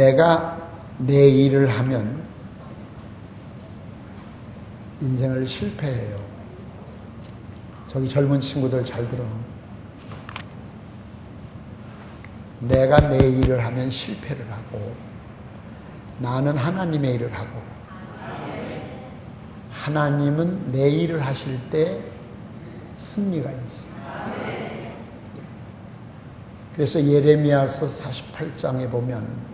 내가 내 일을 하면 인생을 실패해요. 저기 젊은 친구들 잘 들어. 내가 내 일을 하면 실패를 하고 나는 하나님의 일을 하고 하나님은 내 일을 하실 때 승리가 있어요. 그래서 예레미야서 48장에 보면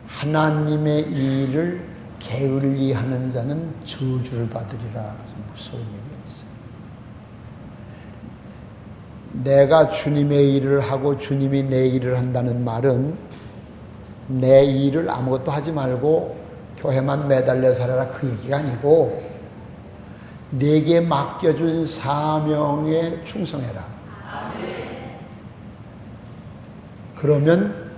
하나님의 일을 게을리하는 자는 저주를 받으리라. 무서운 얘기가 있어요. 내가 주님의 일을 하고 주님이 내 일을 한다는 말은 내 일을 아무것도 하지 말고 교회만 매달려 살아라 그 얘기가 아니고 내게 맡겨준 사명에 충성해라. 그러면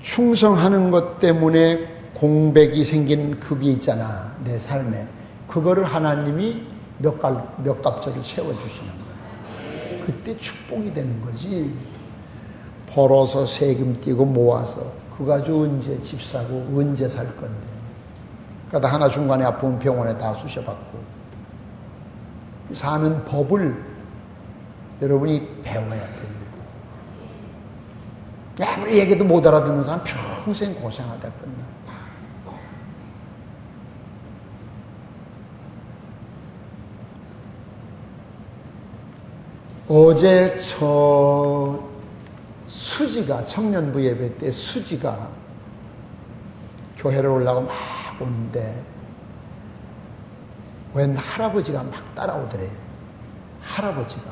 충성하는 것 때문에 공백이 생긴 그게 있잖아, 내 삶에. 그거를 하나님이 몇 갑절을 채워주시는 거야. 그때 축복이 되는 거지. 벌어서 세금 띄고 모아서 그거 가지고 언제 집 사고 언제 살 건데. 그러다 하나 중간에 아프면 병원에 다 쑤셔받고. 사는 법을 여러분이 배워야 돼요. 아무리 얘기도 못 알아듣는 사람 평생 고생하다 끝나. 어제 수지가 청년부 예배 때 수지가 교회를 올라가고 막 오는데 웬 할아버지가 막 따라오더래. 할아버지가.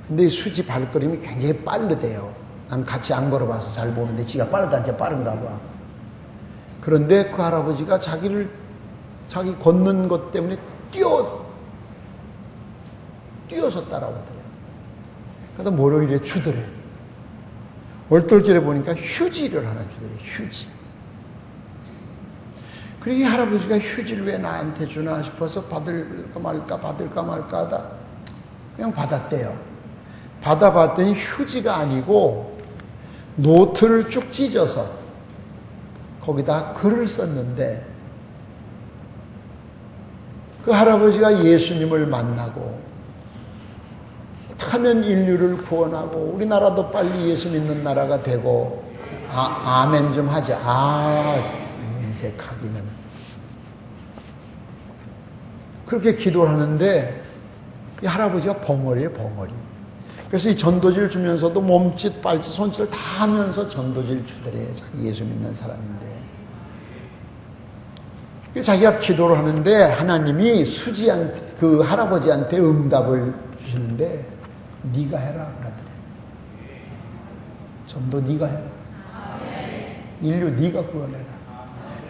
근데 수지 발걸음이 굉장히 빠르대요. 난 같이 안 걸어봐서 잘 보는데 지가 빠르다니까 빠른가 봐. 그런데 그 할아버지가 자기 걷는 것 때문에 뛰어서 따라오더래. 그러다 뭐를 이래 주더래. 얼떨결에 보니까 휴지를 하나 주더래. 휴지. 그리고 이 할아버지가 휴지를 왜 나한테 주나 싶어서 받을까 말까 하다 그냥 받았대요. 받아봤더니 휴지가 아니고 노트를 쭉 찢어서 거기다 글을 썼는데 그 할아버지가 예수님을 만나고 어떻게 하면 인류를 구원하고 우리나라도 빨리 예수 믿는 나라가 되고 아멘 좀 하자. 인색하기는. 그렇게 기도를 하는데 이 할아버지가 벙어리예요, 벙어리. 그래서 이 전도지를 주면서도 몸짓, 발짓, 손짓을 다 하면서 전도지를 주더래. 자기 예수 믿는 사람인데. 자기가 기도를 하는데 하나님이 그 할아버지한테 응답을 주시는데 네가 해라 그러더래. 전도 네가 해라. 인류 네가 구원해라.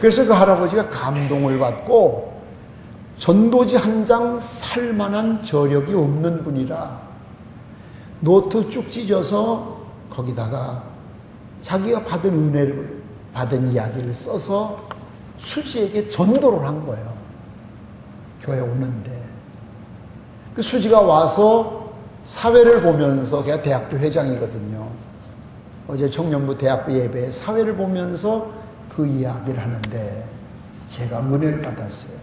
그래서 그 할아버지가 감동을 받고 전도지 한 장 살만한 저력이 없는 분이라 노트 쭉 찢어서 거기다가 자기가 받은 은혜를 받은 이야기를 써서 수지에게 전도를 한 거예요. 교회 오는데. 그 수지가 와서 사회를 보면서 걔가 대학교 회장이거든요. 어제 청년부 대학교 예배에 사회를 보면서 그 이야기를 하는데 제가 은혜를 받았어요.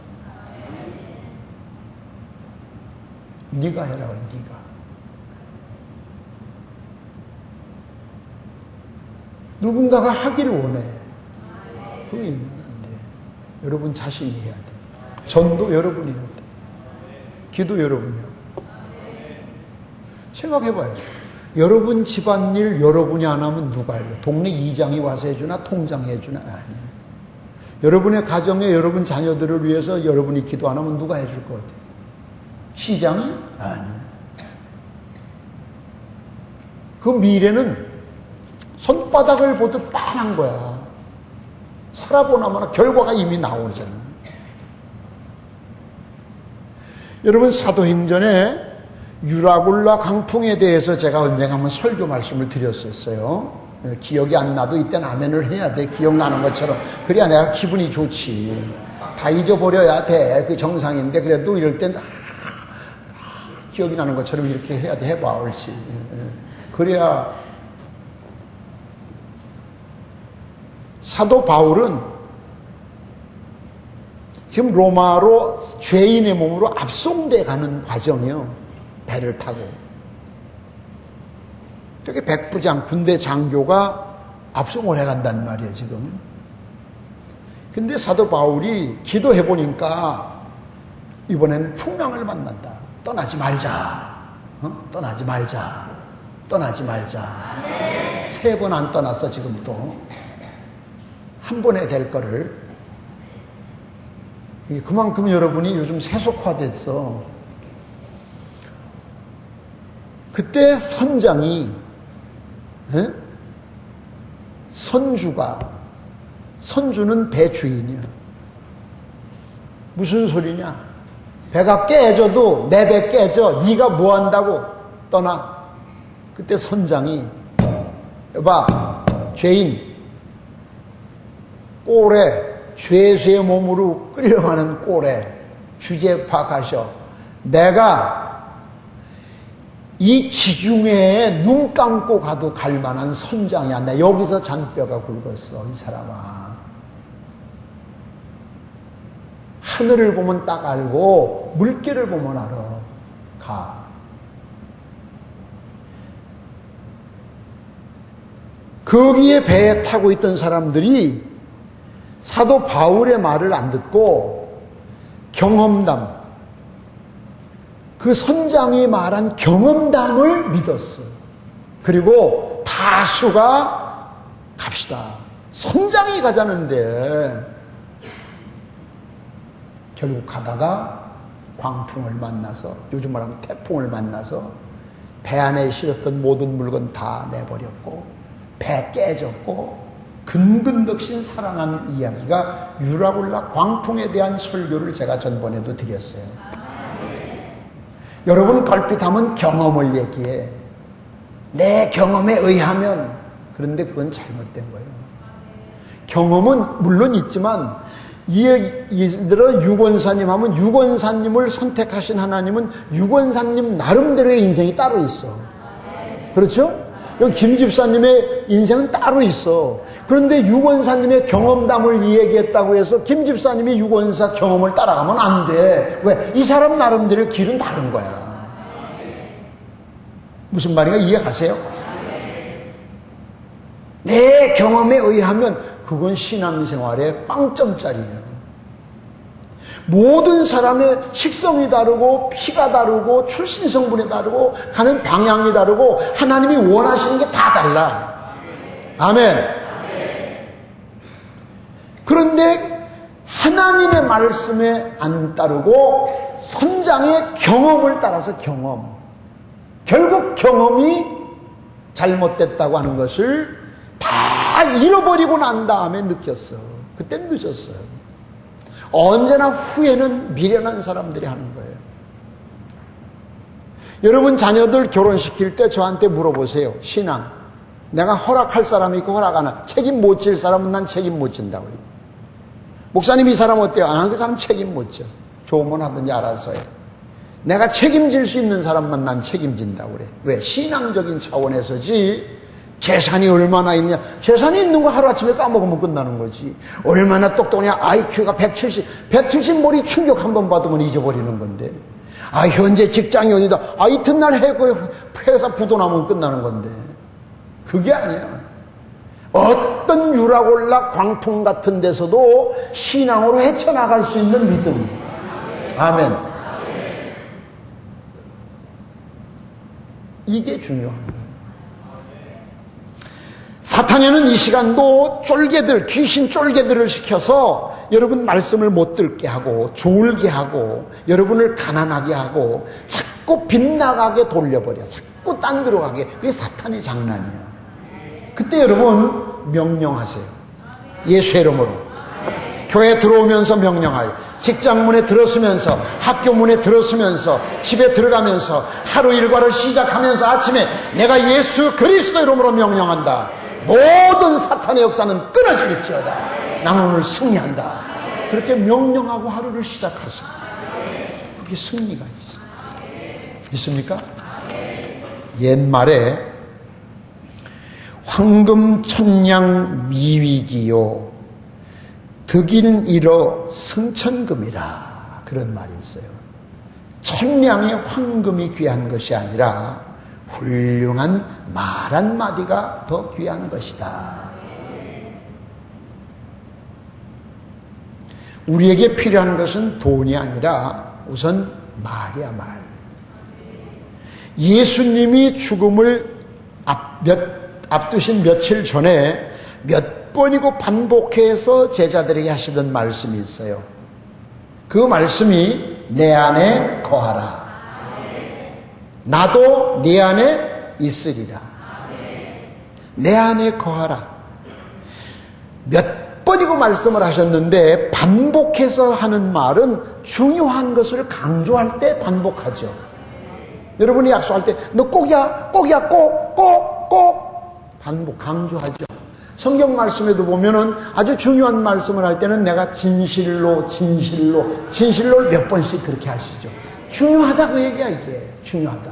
네가 해라고 해, 네가. 누군가가 하기를 원해. 그게 있는데 여러분 자신이 해야 돼. 전도 여러분이 해야 돼. 기도 여러분이 해야 돼. 생각해봐요. 여러분 집안일 여러분이 안 하면 누가 해요? 동네 이장이 와서 해주나 통장이 해주나? 아니에요. 여러분의 가정에 여러분 자녀들을 위해서 여러분이 기도 안 하면 누가 해줄 것 같아요? 시장이? 아니에요. 그 미래는 손바닥을 보듯 빤한 거야. 살아보나마나 결과가 이미 나오잖아. 여러분 사도행전에 유라굴라 강풍에 대해서 제가 언젠가 한번 설교 말씀을 드렸었어요. 기억이 안 나도 이때는 아멘을 해야 돼. 기억나는 것처럼. 그래야 내가 기분이 좋지. 다 잊어버려야 돼. 그 정상인데 그래도 이럴 땐 기억이 나는 것처럼 이렇게 해야 돼. 해봐 옳지. 그래야 사도 바울은 지금 로마로 죄인의 몸으로 압송돼 가는 과정이요. 배를 타고. 저기 백부장 군대 장교가 압송을 해간단 말이에요, 지금. 근데 사도 바울이 기도해 보니까 이번엔 풍랑을 만난다. 떠나지 말자. 떠나지 말자. 떠나지 말자. 3번 안 떠났어, 지금 또. 한 번에 될 거를. 그만큼 여러분이 요즘 세속화됐어. 그때 선장이, 선주는 배 주인이야. 무슨 소리냐? 배가 깨져도 내 배 깨져. 네가 뭐 한다고? 떠나. 그때 선장이, 여봐, 죄인, 꼴에, 죄수의 몸으로 끌려가는 꼴에 주제 파악하셔. 내가 이 지중해에 눈 감고 가도 갈 만한 선장이야. 나 여기서 잔뼈가 굵었어, 이 사람아. 하늘을 보면 딱 알고 물결을 보면 알아. 가. 거기에 배에 타고 있던 사람들이 사도 바울의 말을 안 듣고 경험담, 그 선장이 말한 경험담을 믿었어. 그리고 다수가 갑시다. 선장이 가자는데 결국 가다가 광풍을 만나서, 요즘 말하면 태풍을 만나서 배 안에 실었던 모든 물건 다 내버렸고 배 깨졌고 근근덕신 살아난 이야기가 유라굴라 광풍에 대한 설교를 제가 전번에도 드렸어요. 여러분 걸핏하면 경험을 얘기해. 내 경험에 의하면. 그런데 그건 잘못된 거예요. 경험은 물론 있지만 예를 들어 유권사님 하면 유권사님을 선택하신 하나님은 유권사님 나름대로의 인생이 따로 있어. 그렇죠? 여기 김 집사님의 인생은 따로 있어. 그런데 유권사님의 경험담을 이야기했다고 해서 김 집사님이 유권사 경험을 따라가면 안 돼. 왜? 이 사람 나름대로 길은 다른 거야. 무슨 말인가 이해가세요? 내 경험에 의하면 그건 신앙생활의 빵점짜리예요. 모든 사람의 식성이 다르고 피가 다르고 출신 성분이 다르고 가는 방향이 다르고 하나님이 원하시는 게 다 달라. 아멘. 그런데 하나님의 말씀에 안 따르고 선장의 경험을 따라서 결국 경험이 잘못됐다고 하는 것을 다 잃어버리고 난 다음에 느꼈어. 그땐 늦었어요. 언제나 후회는 미련한 사람들이 하는 거예요. 여러분 자녀들 결혼시킬 때 저한테 물어보세요. 신앙. 내가 허락할 사람이 있고 허락 안 하. 책임 못 질 사람은 난 책임 못 진다고 그래요. 목사님 이 사람 어때요? 아, 그 사람 책임 못 져. 좋으면 하든지 알아서 해. 내가 책임질 수 있는 사람만 난 책임진다고 그래. 왜? 신앙적인 차원에서지. 재산이 얼마나 있냐. 재산이 있는 거 하루아침에 까먹으면 끝나는 거지. 얼마나 똑똑하냐. IQ가 170 머리 충격 한 번 받으면 잊어버리는 건데. 아, 현재 직장이 어디다. 아, 이튿날 회사 부도나면 끝나는 건데. 그게 아니야. 어떤 유라골라 광풍 같은 데서도 신앙으로 헤쳐나갈 수 있는 믿음. 아멘. 이게 중요한 거예요. 사탄에는 이 시간도 귀신 쫄개들을 시켜서 여러분 말씀을 못 듣게 하고 졸게 하고 여러분을 가난하게 하고 자꾸 빗나가게 돌려버려. 자꾸 딴 데로 가게. 그게 사탄의 장난이에요. 그때 여러분 명령하세요. 예수의 이름으로. 교회 들어오면서 명령하여. 직장문에 들어서면서, 학교 문에 들어서면서, 집에 들어가면서, 하루 일과를 시작하면서 아침에 내가 예수 그리스도 이름으로 명령한다. 모든 사탄의 역사는 끊어질지어다. 나는 오늘 승리한다. 그렇게 명령하고 하루를 시작하세요. 그게 승리가 있어요. 있습니까? 옛말에 황금 천냥 미위기요 득인 이러 승천금이라. 그런 말이 있어요. 천냥의 황금이 귀한 것이 아니라 훌륭한 말 한마디가 더 귀한 것이다. 우리에게 필요한 것은 돈이 아니라 우선 말이야, 말. 예수님이 죽음을 앞두신 며칠 전에 몇 번이고 반복해서 제자들에게 하시던 말씀이 있어요. 그 말씀이 내 안에 거하라. 나도 네 안에 있으리라. 내 안에 거하라. 몇 번이고 말씀을 하셨는데 반복해서 하는 말은 중요한 것을 강조할 때 반복하죠. 여러분이 약속할 때 너 꼭이야, 꼭이야, 꼭 반복 강조하죠. 성경 말씀에도 보면은 아주 중요한 말씀을 할 때는 내가 진실로 몇 번씩 그렇게 하시죠. 중요하다 그 얘기야. 이게 중요하다.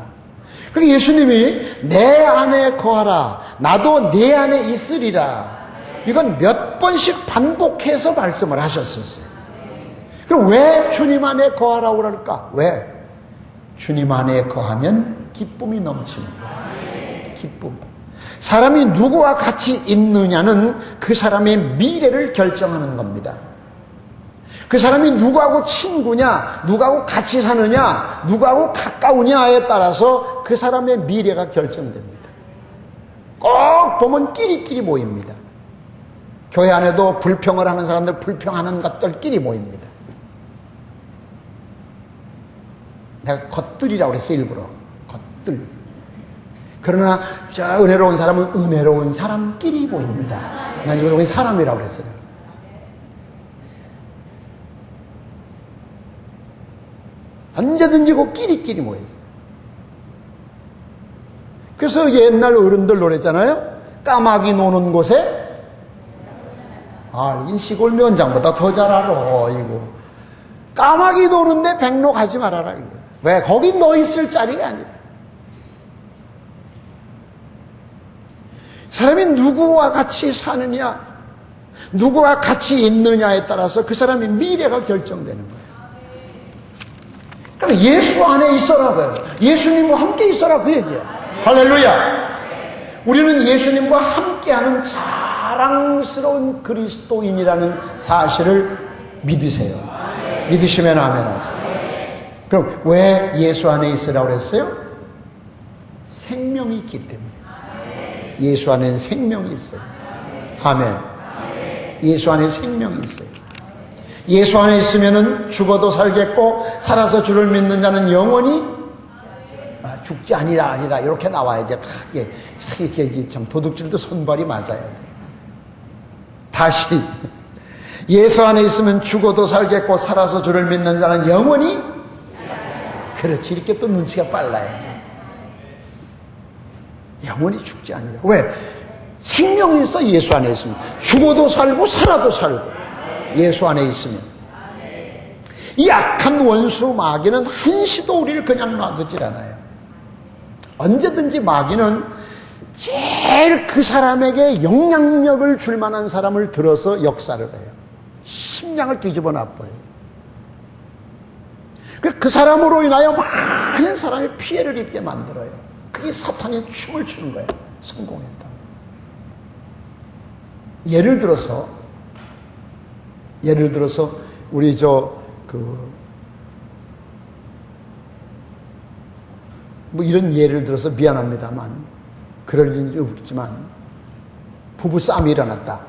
그리고 예수님이 내 안에 거하라, 나도 내 안에 있으리라, 이건 몇 번씩 반복해서 말씀을 하셨었어요. 그럼 왜 주님 안에 거하라고 그럴까? 왜? 주님 안에 거하면 기쁨이 넘치는 거예요. 기쁨. 사람이 누구와 같이 있느냐는 그 사람의 미래를 결정하는 겁니다. 그 사람이 누구하고 친구냐, 누구하고 같이 사느냐, 누구하고 가까우냐에 따라서 그 사람의 미래가 결정됩니다. 꼭 보면 끼리끼리 모입니다. 교회 안에도 불평을 하는 사람들, 불평하는 것들끼리 모입니다. 내가 것들이라고 그랬어, 일부러. 것들. 그러나 저 은혜로운 사람은 은혜로운 사람끼리 모입니다. 난 지금 여기 사람이라고 그랬어요. 언제든지 그 끼리끼리 모여있어요. 그래서 옛날 어른들 노래잖아요. 까마귀 노는 곳에 이 시골 면장보다 더 잘 알아, 이거. 까마귀 노는데 백로 가지 말아라, 이거. 왜? 거기 너 있을 자리가 아니라. 사람이 누구와 같이 사느냐, 누구와 같이 있느냐에 따라서 그 사람의 미래가 결정되는 거예요. 그러니까 예수 안에 있어라고요. 예수님과 함께 있어라, 그 얘기예요. 할렐루야. 우리는 예수님과 함께하는 자랑스러운 그리스도인이라는 사실을 믿으세요. 믿으시면 아멘 하세요. 그럼 왜 예수 안에 있으라고 그랬어요? 생명이 있기 때문에. 예수 안에는 생명이 있어요. 아멘. 예수 안에 생명이 있어요. 예수 안에 있으면은 죽어도 살겠고 살아서 주를 믿는 자는 영원히 죽지 아니라 이렇게 나와야지. 이렇게 참 도둑질도 손발이 맞아야 돼. 다시 예수 안에 있으면 죽어도 살겠고 살아서 주를 믿는 자는 영원히. 그렇지. 이렇게 또 눈치가 빨라야 돼. 영원히 죽지 아니라. 왜? 생명이 있어. 예수 안에 있으면 죽어도 살고 살아도 살고. 예수 안에 있으면. 이 악한 원수 마귀는 한시도 우리를 그냥 놔두질 않아요. 언제든지 마귀는 제일 그 사람에게 영향력을 줄 만한 사람을 들어서 역사를 해요. 심장을 뒤집어 놔버려요. 그 사람으로 인하여 많은 사람이 피해를 입게 만들어요. 그게 사탄이 춤을 추는 거예요. 성공했다. 예를 들어서 우리 이런 예를 들어서 미안합니다만 그럴 일이 없지만 부부싸움이 일어났다.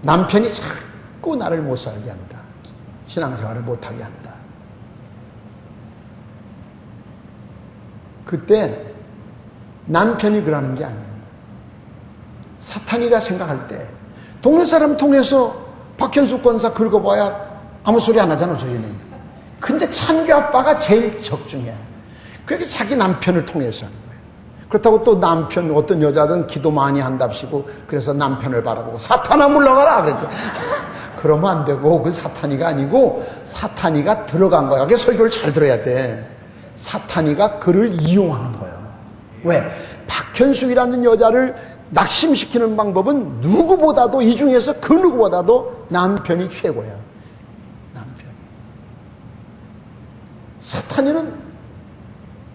남편이 자꾸 나를 못 살게 한다. 신앙생활을 못하게 한다. 그때 남편이 그러는 게 아니에요. 사탄이가 생각할 때 동네 사람 통해서 박현숙 권사 긁어봐야 아무 소리 안 하잖아, 저희는. 근데 찬규 아빠가 제일 적중해. 그렇게 자기 남편을 통해서 하는 거예요. 그렇다고 또 남편, 어떤 여자든 기도 많이 한답시고 그래서 남편을 바라보고 사탄아 물러가라 그랬대. 그러면 안 되고, 그 사탄이가 아니고 사탄이가 들어간 거야. 그게 설교를 잘 들어야 돼. 사탄이가 그를 이용하는 거예요. 왜? 박현숙이라는 여자를 낙심시키는 방법은 누구보다도, 이 중에서 그 누구보다도 남편이 최고야. 남편. 사탄이는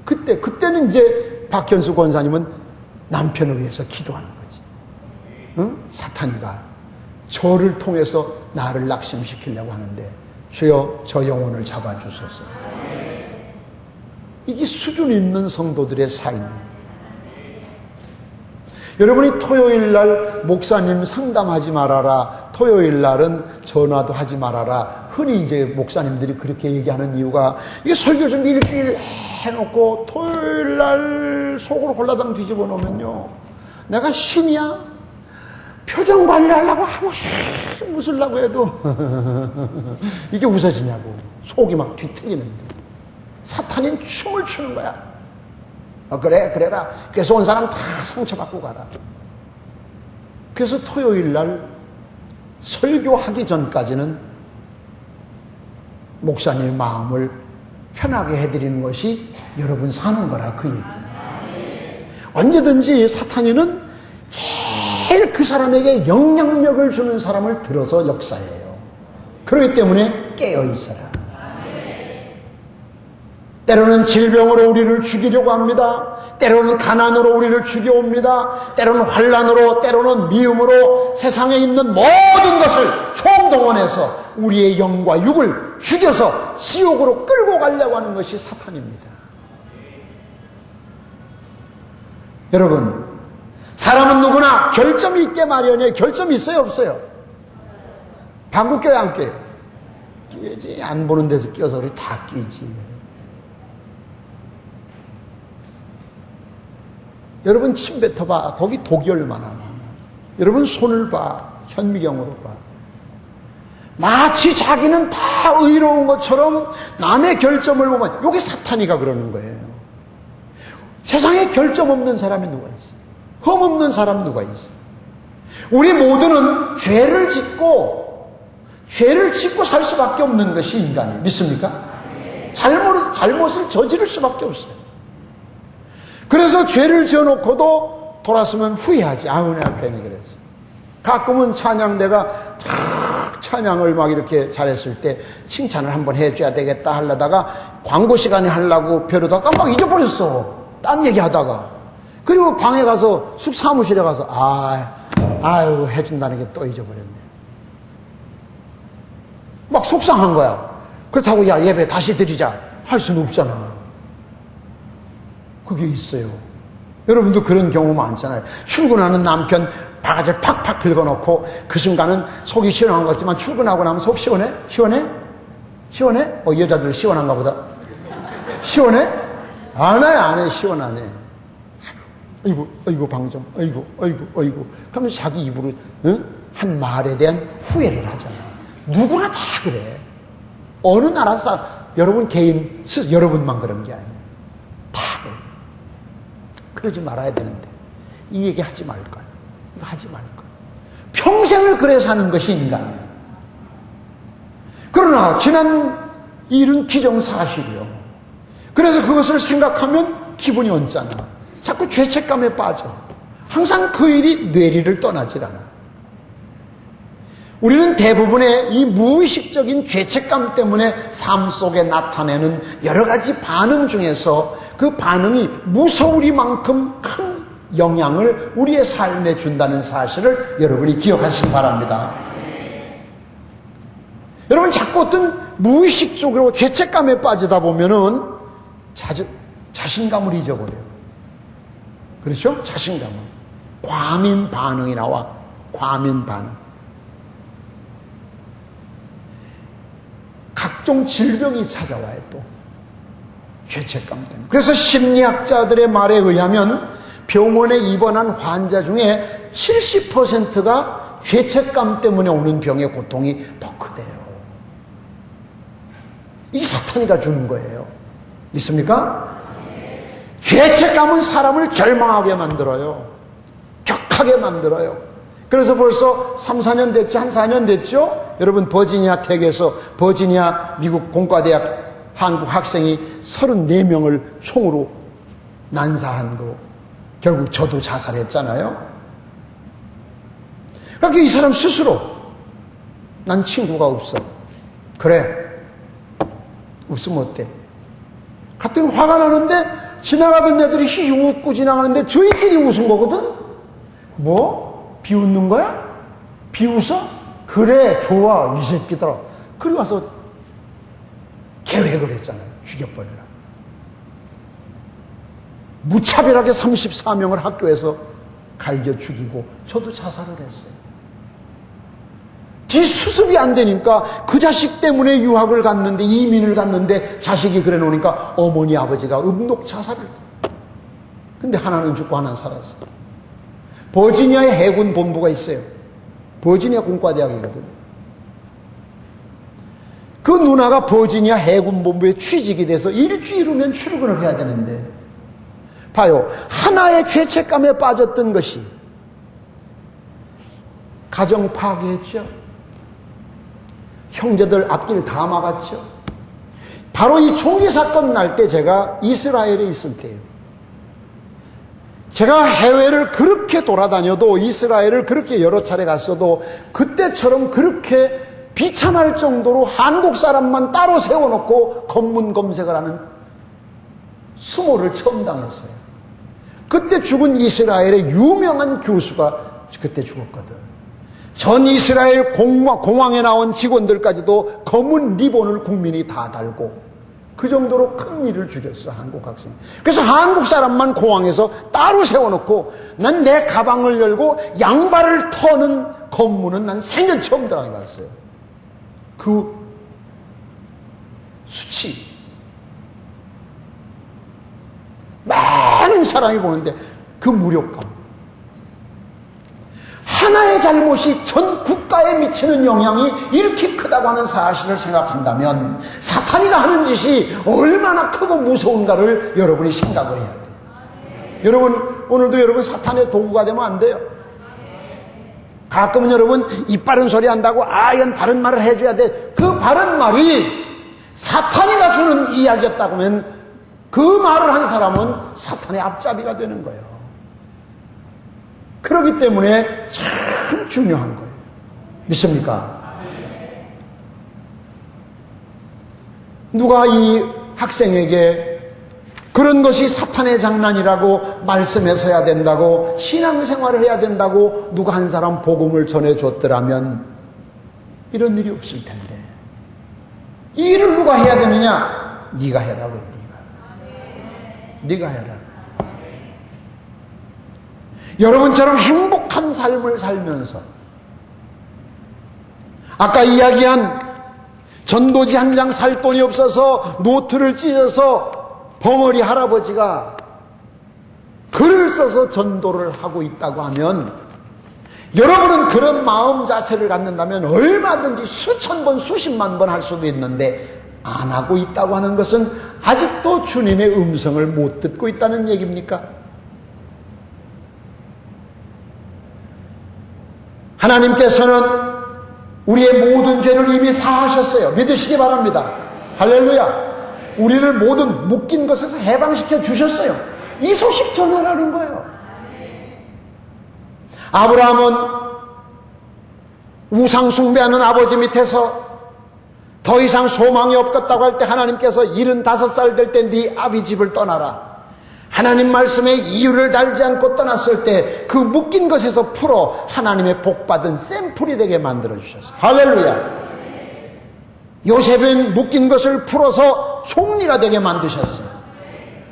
그때는 이제 박현숙 권사님은 남편을 위해서 기도하는 거지. 응? 사탄이가 저를 통해서 나를 낙심시키려고 하는데 주여 저 영혼을 잡아주소서. 이게 수준 있는 성도들의 삶이에요. 여러분이 토요일 날 목사님 상담하지 말아라, 토요일 날은 전화도 하지 말아라, 흔히 이제 목사님들이 그렇게 얘기하는 이유가, 이게 설교 좀 일주일 해놓고 토요일 날 속으로 홀라당 뒤집어 놓으면요, 내가 신이야? 표정 관리하려고 하고 웃으려고 해도 이게 웃어지냐고. 속이 막 뒤틀리는데 사탄인 춤을 추는 거야. 그래라. 그래서 온 사람 다 상처받고 가라. 그래서 토요일 날 설교하기 전까지는 목사님의 마음을 편하게 해드리는 것이 여러분 사는 거라, 그 얘기. 언제든지 사탄이는 제일 그 사람에게 영향력을 주는 사람을 들어서 역사해요. 그렇기 때문에 깨어있어라. 때로는 질병으로 우리를 죽이려고 합니다. 때로는 가난으로 우리를 죽여옵니다. 때로는 환난으로, 때로는 미움으로 세상에 있는 모든 것을 총동원해서 우리의 영과 육을 죽여서 지옥으로 끌고 가려고 하는 것이 사탄입니다. 여러분, 사람은 누구나 결점이 있게 마련이에요. 결점이 있어요, 없어요? 방구 껴요, 안 껴요? 끼지. 안 보는 데서 껴서 우리 다 끼지. 여러분 침 뱉어봐. 거기 독이 얼마나 많아. 여러분 손을 봐. 현미경으로 봐. 마치 자기는 다 의로운 것처럼 남의 결점을 보면, 이게 사탄이가 그러는 거예요. 세상에 결점 없는 사람이 누가 있어? 흠 없는 사람 누가 있어? 우리 모두는 죄를 짓고 살 수밖에 없는 것이 인간이에요. 믿습니까? 잘못을 저지를 수밖에 없어요. 그래서 죄를 지어놓고도 돌아서면 후회하지. 아우, 내가 괜히 그랬어. 가끔은 찬양대가 탁 찬양을 막 이렇게 잘했을 때 칭찬을 한번 해줘야 되겠다 하려다가 광고 시간에 하려고 벼르다가 막 잊어버렸어. 딴 얘기 하다가. 그리고 방에 가서 사무실에 가서 아유 해준다는 게 또 잊어버렸네. 막 속상한 거야. 그렇다고 야 예배 다시 드리자 할 수는 없잖아. 그게 있어요. 여러분도 그런 경우 많잖아요. 출근하는 남편 바가지를 팍팍 긁어놓고 그 순간은 속이 시원한 것 같지만 출근하고 나면 속 시원해? 시원해? 시원해? 여자들 시원한가 보다. 시원해? 안 해. 시원하네. 아이고 방정. 아이고. 그러면 자기 입으로 한 말에 대한 후회를 하잖아. 누구나 다 그래. 어느 나라 사람, 여러분 개인, 여러분만 그런 게 아니야. 다 그래. 그러지 말아야 되는데 이 얘기 하지 말걸. 이거 하지 말걸. 평생을 그래 사는 것이 인간이에요. 그러나 지난 일은 기정사실이요. 그래서 그것을 생각하면 기분이 언짢아. 자꾸 죄책감에 빠져. 항상 그 일이 뇌리를 떠나질 않아. 우리는 대부분의 이 무의식적인 죄책감 때문에 삶 속에 나타내는 여러 가지 반응 중에서 그 반응이 무서우리만큼 큰 영향을 우리의 삶에 준다는 사실을 여러분이 기억하시기 바랍니다. 여러분 자꾸 어떤 무의식적으로 죄책감에 빠지다 보면은 자신감을 잊어버려요. 그렇죠? 자신감을. 과민 반응이 나와. 과민 반응. 각종 질병이 찾아와요, 또. 죄책감 때문에. 그래서 심리학자들의 말에 의하면 병원에 입원한 환자 중에 70%가 죄책감 때문에 오는 병의 고통이 더 크대요. 이 사탄이가 주는 거예요. 믿습니까? 죄책감은 사람을 절망하게 만들어요. 격하게 만들어요. 그래서 벌써 3, 4년 됐죠? 한 4년 됐죠? 여러분 버지니아 텍에서 버지니아 미국 공과대학 한국 학생이 34명을 총으로 난사한 거 결국 저도 자살했잖아요. 그러니까 이 사람 스스로 난 친구가 없어. 그래. 없으면 어때? 같은 화가 나는데 지나가던 애들이 히 웃고 지나가는데 저희끼리 웃은 거거든? 뭐? 비웃는 거야? 비웃어? 그래, 좋아, 이 새끼들아. 그리고 와서 계획을 했잖아요. 죽여버리라. 무차별하게 34명을 학교에서 갈겨 죽이고 저도 자살을 했어요. 뒤수습이 안 되니까 그 자식 때문에 유학을 갔는데 이민을 갔는데 자식이 그래 놓으니까 어머니 아버지가 음독 자살을 했어요. 근데 하나는 죽고 하나는 살았어요. 버지니아에 해군 본부가 있어요. 버지니아 공과대학이거든요. 그 누나가 버지니아 해군 본부에 취직이 돼서 일주일 후면 출근을 해야 되는데 봐요. 하나의 죄책감에 빠졌던 것이 가정 파괴했죠. 형제들 앞길 다 막았죠. 바로 이 총기 사건 날 때 제가 이스라엘에 있을 때예요. 제가 해외를 그렇게 돌아다녀도 이스라엘을 그렇게 여러 차례 갔어도 그때처럼 그렇게 비참할 정도로 한국 사람만 따로 세워놓고 검문 검색을 하는 수모를 처음 당했어요. 그때 죽은 이스라엘의 유명한 교수가 그때 죽었거든. 전 이스라엘 공항에 나온 직원들까지도 검은 리본을 국민이 다 달고 그 정도로 큰 일을 죽였어, 한국 학생. 그래서 한국 사람만 공항에서 따로 세워놓고 난 내 가방을 열고 양발을 터는 검문은 난 생전 처음 당해봤어요. 그 수치. 많은 사람이 보는데 그 무력감. 하나의 잘못이 전 국가에 미치는 영향이 이렇게 크다고 하는 사실을 생각한다면 사탄이가 하는 짓이 얼마나 크고 무서운가를 여러분이 생각을 해야 돼요. 여러분, 오늘도 여러분 사탄의 도구가 되면 안 돼요. 가끔은 여러분 입 바른 소리 한다고 이건 바른 말을 해줘야 돼. 그 바른 말이 사탄이가 주는 이야기였다고 하면 그 말을 한 사람은 사탄의 앞잡이가 되는 거예요. 그렇기 때문에 참 중요한 거예요. 믿습니까? 누가 이 학생에게 그런 것이 사탄의 장난이라고 말씀해서야 된다고 신앙생활을 해야 된다고 누가 한 사람 복음을 전해줬더라면 이런 일이 없을 텐데 이 일을 누가 해야 되느냐? 네가 해라고요. 네가 해라. 여러분처럼 행복한 삶을 살면서 아까 이야기한 전도지 한 장 살 돈이 없어서 노트를 찢어서 벙어리 할아버지가 글을 써서 전도를 하고 있다고 하면 여러분은 그런 마음 자체를 갖는다면 얼마든지 수천 번 수십만 번 할 수도 있는데 안 하고 있다고 하는 것은 아직도 주님의 음성을 못 듣고 있다는 얘기입니까? 하나님께서는 우리의 모든 죄를 이미 사하셨어요. 믿으시기 바랍니다. 할렐루야. 우리를 모든 묶인 것에서 해방시켜 주셨어요. 이 소식 전하라는 거예요. 아브라함은 우상 숭배하는 아버지 밑에서 더 이상 소망이 없겠다고 할 때 하나님께서 75살 될 때 네 아비 집을 떠나라. 하나님 말씀에 이유를 달지 않고 떠났을 때 그 묶인 것에서 풀어 하나님의 복받은 샘플이 되게 만들어 주셨어요. 할렐루야. 요셉은 묶인 것을 풀어서 총리가 되게 만드셨어요.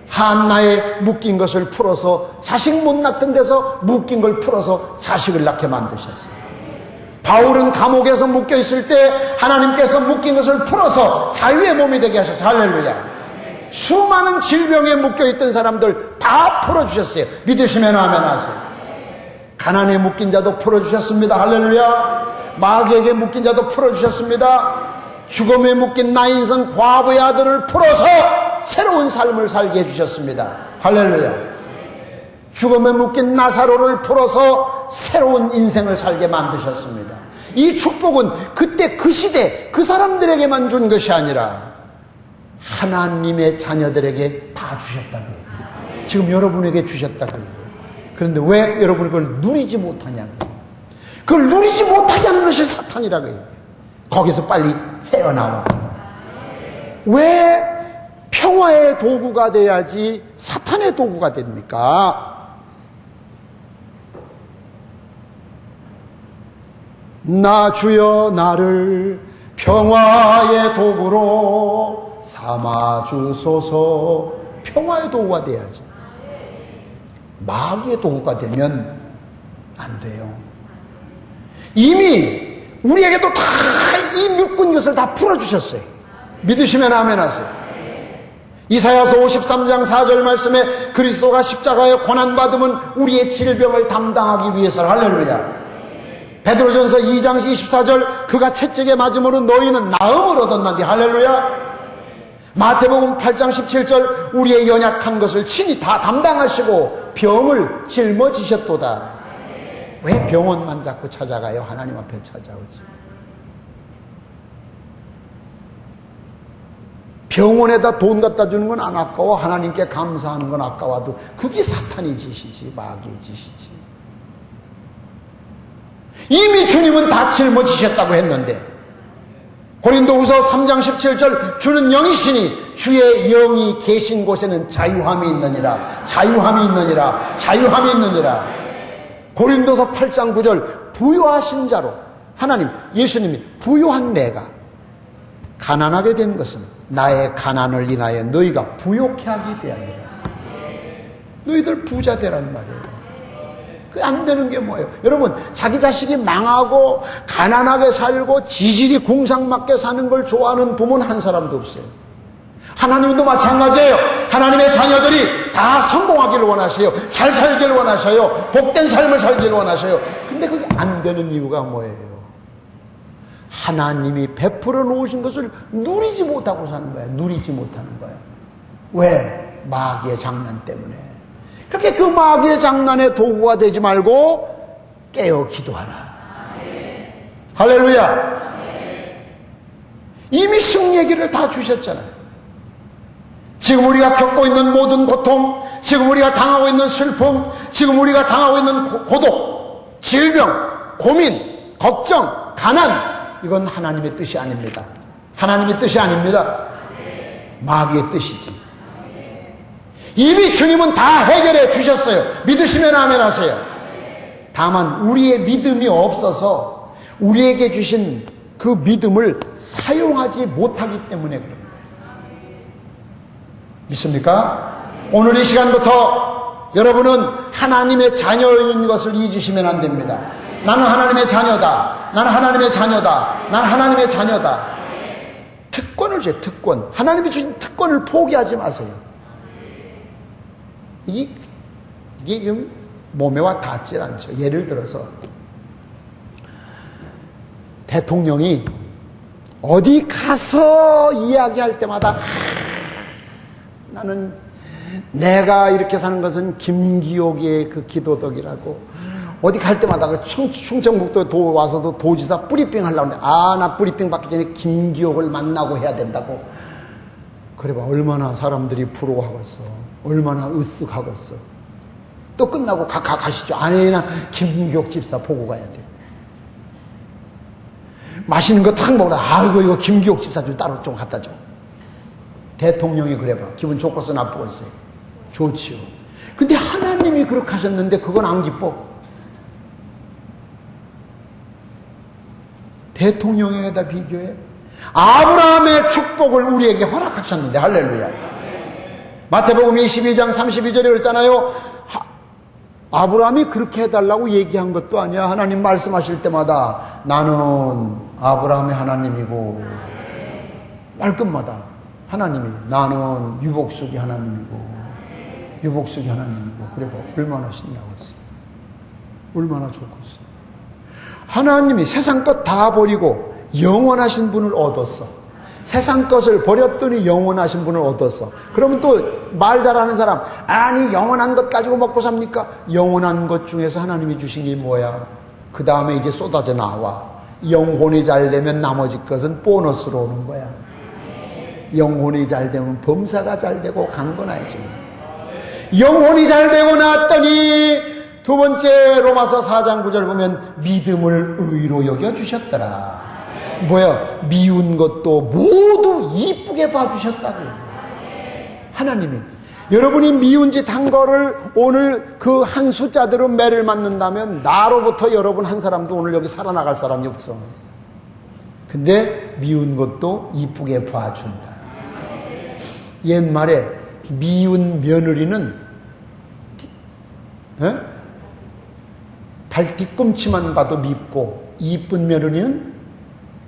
한나의 묶인 것을 풀어서 자식 못 낳던 데서 묶인 걸 풀어서 자식을 낳게 만드셨어요. 바울은 감옥에서 묶여 있을 때 하나님께서 묶인 것을 풀어서 자유의 몸이 되게 하셨어요. 할렐루야. 수많은 질병에 묶여있던 사람들 다 풀어주셨어요. 믿으시면 아멘 하세요. 가난에 묶인 자도 풀어주셨습니다. 할렐루야. 마귀에게 묶인 자도 풀어주셨습니다. 죽음에 묶인 나인성 과부의 아들을 풀어서 새로운 삶을 살게 해주셨습니다. 할렐루야. 죽음에 묶인 나사로를 풀어서 새로운 인생을 살게 만드셨습니다. 이 축복은 그때 그 시대 그 사람들에게만 준 것이 아니라 하나님의 자녀들에게 다 주셨다고 해요. 지금 여러분에게 주셨다고 해요. 그런데 왜 여러분이 그걸 누리지 못하냐고. 그걸 누리지 못하게 것이 사탄이라고 얘기해요. 거기서 빨리 헤어나오라고. 왜 평화의 도구가 돼야지 사탄의 도구가 됩니까? 나 주여 나를 평화의 도구로 삼아주소서. 평화의 도구가 돼야지. 마귀의 도구가 되면 안 돼요. 이미 우리에게도 다 이 묶은 것을 다 풀어주셨어요. 믿으시면 아멘 하세요. 이사야서 53장 4절 말씀에 그리스도가 십자가에 고난받음은 우리의 질병을 담당하기 위해서. 할렐루야. 베드로전서 2장 24절 그가 채찍에 맞음으로 너희는 나음을 얻었나니. 할렐루야. 마태복음 8장 17절 우리의 연약한 것을 친히 다 담당하시고 병을 짊어지셨도다. 왜 병원만 자꾸 찾아가요? 하나님 앞에 찾아오지. 병원에다 돈 갖다 주는 건 안 아까워. 하나님께 감사하는 건 아까워도 그게 사탄의 짓이지, 마귀의 짓이지. 이미 주님은 다 짊어지셨다고 했는데, 고린도후서 3장 17절 주는 영이시니 주의 영이 계신 곳에는 자유함이 있느니라. 자유함이 있느니라. 자유함이 있느니라. 고린도서 8장 9절 부요하신 자로 하나님, 예수님이 부요한 내가 가난하게 된 것은 나의 가난을 인하여 너희가 부욕해 하게 되었느니라. 너희들 부자 되란 말이에요. 그 안 되는 게 뭐예요? 여러분, 자기 자식이 망하고 가난하게 살고 지질이 궁상맞게 사는 걸 좋아하는 부모는 한 사람도 없어요. 하나님도 마찬가지예요. 하나님의 자녀들이 다 성공하기를 원하세요. 잘 살기를 원하셔요. 복된 삶을 살기를 원하셔요. 근데 그게 안 되는 이유가 뭐예요? 하나님이 베풀어 놓으신 것을 누리지 못하고 사는 거야. 누리지 못하는 거야. 왜? 마귀의 장난 때문에. 그렇게 그 마귀의 장난의 도구가 되지 말고 깨어 기도하라. 할렐루야. 이미 승리의 길을 다 주셨잖아요. 지금 우리가 겪고 있는 모든 고통, 지금 우리가 당하고 있는 슬픔, 지금 우리가 당하고 있는 고독, 질병, 고민, 걱정, 가난, 이건 하나님의 뜻이 아닙니다. 하나님의 뜻이 아닙니다. 마귀의 뜻이지. 이미 주님은 다 해결해 주셨어요. 믿으시면 아멘 하세요. 다만 우리의 믿음이 없어서 우리에게 주신 그 믿음을 사용하지 못하기 때문에 그런 거예요. 믿습니까? 오늘 이 시간부터 여러분은 하나님의 자녀인 것을 잊으시면 안 됩니다. 나는 하나님의 자녀다. 나는 하나님의 자녀다. 나는 하나님의 자녀다. 특권을 줘요. 특권. 하나님이 주신 특권을 포기하지 마세요. 이게 좀 몸에 와 닿질 않죠. 예를 들어서 대통령이 어디 가서 이야기할 때마다 나는 내가 이렇게 사는 것은 김기옥의 그 기도덕이라고, 어디 갈 때마다 그 충청북도에 와서도 도지사 뿌리핑 하려고 하는데, 나 뿌리핑 받기 전에 김기옥을 만나고 해야 된다고. 그래 봐. 얼마나 사람들이 부러워하겠어. 얼마나 으쓱하겠어. 또 끝나고 가시죠. 아니나 김기옥 집사 보고 가야 돼. 맛있는 거 탁 먹으라. 아이고 이거 김기옥 집사 좀 따로 좀 갖다 줘. 대통령이 그래 봐. 기분 좋고서 나쁘겠어요. 좋지요. 근데 하나님이 그렇게 하셨는데 그건 안 기뻐. 대통령에다 비교해. 아브라함의 축복을 우리에게 허락하셨는데. 할렐루야. 마태복음 22장 32절에 그랬잖아요. 아브라함이 그렇게 해달라고 얘기한 것도 아니야. 하나님 말씀하실 때마다 나는 아브라함의 하나님이고, 말끝마다 하나님이 나는 유복수기 하나님이고 유복수기 하나님이고. 그래 봐. 얼마나 신나겠어. 얼마나 좋겠어. 하나님이 세상 것 다 버리고 영원하신 분을 얻었어. 세상 것을 버렸더니 영원하신 분을 얻었어. 그러면 또 말 잘하는 사람, 아니 영원한 것 가지고 먹고 삽니까? 영원한 것 중에서 하나님이 주신 게 뭐야? 그 다음에 이제 쏟아져 나와. 영혼이 잘 되면 나머지 것은 보너스로 오는 거야. 영혼이 잘 되면 범사가 잘 되고 강건해지는 거야. 영혼이 잘 되고 났더니 두 번째 로마서 4장 9절 보면 믿음을 의로 여겨주셨더라. 뭐야? 미운 것도 모두 이쁘게 봐주셨다고 얘기해요. 하나님이. 여러분이 미운 짓 한 거를 오늘 그 한 숫자대로 매를 맞는다면 나로부터 여러분 한 사람도 오늘 여기 살아나갈 사람이 없어. 근데 미운 것도 이쁘게 봐준다. 옛말에 미운 며느리는 발 뒤꿈치만 봐도 밉고 이쁜 며느리는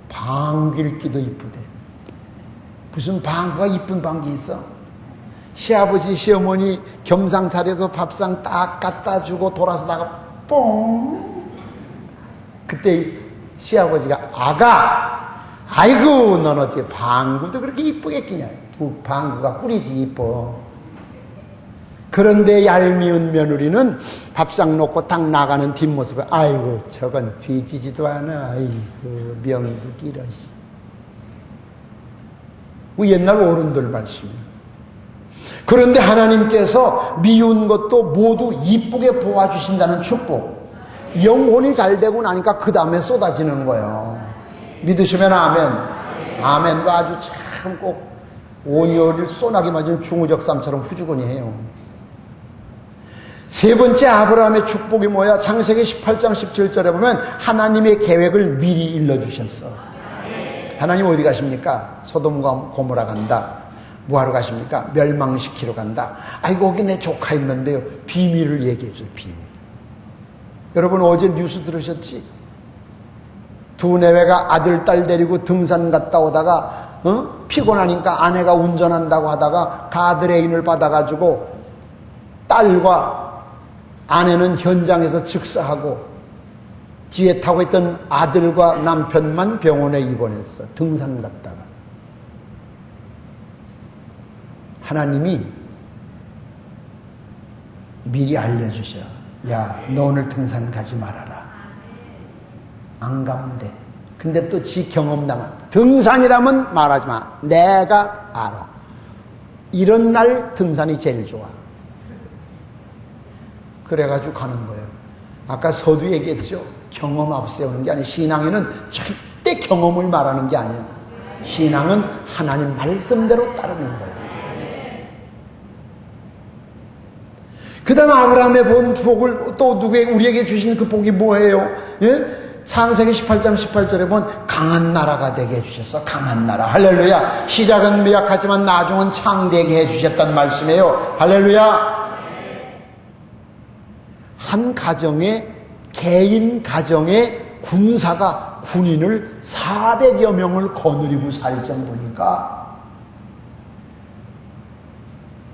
방귀를 이쁘대. 무슨 방귀가 이쁜 방귀 있어? 시아버지 시어머니 겸상 차려서 밥상 딱 갖다 주고 돌아서다가 뽕, 그때 시아버지가 아가, 아이고 넌 어떻게 방구도 그렇게 이쁘게 끼냐. 방구가 꿀이지 이뻐. 그런데 얄미운 며느리는 밥상 놓고 딱 나가는 뒷모습을 아이고 저건 뒤지지도 않아. 아이고 명도 길어. 옛날 어른들 말씀이에요. 그런데 하나님께서 미운 것도 모두 이쁘게 보아주신다는 축복. 영혼이 잘 되고 나니까 그 다음에 쏟아지는 거예요. 믿으시면 아멘. 아멘도 아주 참 꼭 온열을 쏘나기 맞은 중우적삼처럼 후주건이 해요. 세 번째 아브라함의 축복이 뭐야? 창세기 18장 17절에 보면 하나님의 계획을 미리 일러주셨어. 하나님 어디 가십니까? 소돔과 고모라 간다. 뭐하러 가십니까? 멸망시키러 간다. 아이고 거기 내 조카 있는데요. 비밀을 얘기해 줘요. 비밀. 여러분 어제 뉴스 들으셨지? 두 내외가 아들 딸 데리고 등산 갔다 오다가 피곤하니까 아내가 운전한다고 하다가 가드레인을 받아가지고 딸과 아내는 현장에서 즉사하고 뒤에 타고 있던 아들과 남편만 병원에 입원했어. 등산 갔다가. 하나님이 미리 알려주셔. 야, 너 오늘 등산 가지 말아라. 안 가면 돼. 근데 또 지 경험담은 등산이라면 말하지 마. 내가 알아. 이런 날 등산이 제일 좋아. 그래가지고 가는 거예요. 아까 서두 얘기했죠. 경험 앞세우는 게 아니야. 신앙에는 절대 경험을 말하는 게 아니야. 신앙은 하나님 말씀대로 따르는 거예요. 그 다음 아브라함의 본 복을 또 우리에게 주신 그 복이 뭐예요? 예? 창세기 18장 18절에 보면 강한 나라가 되게 해주셨어. 강한 나라. 할렐루야. 시작은 미약하지만 나중은 창대하게 해주셨단 말씀이에요. 할렐루야. 한 가정에, 개인 가정에 군사가 군인을 400여 명을 거느리고 살 정도니까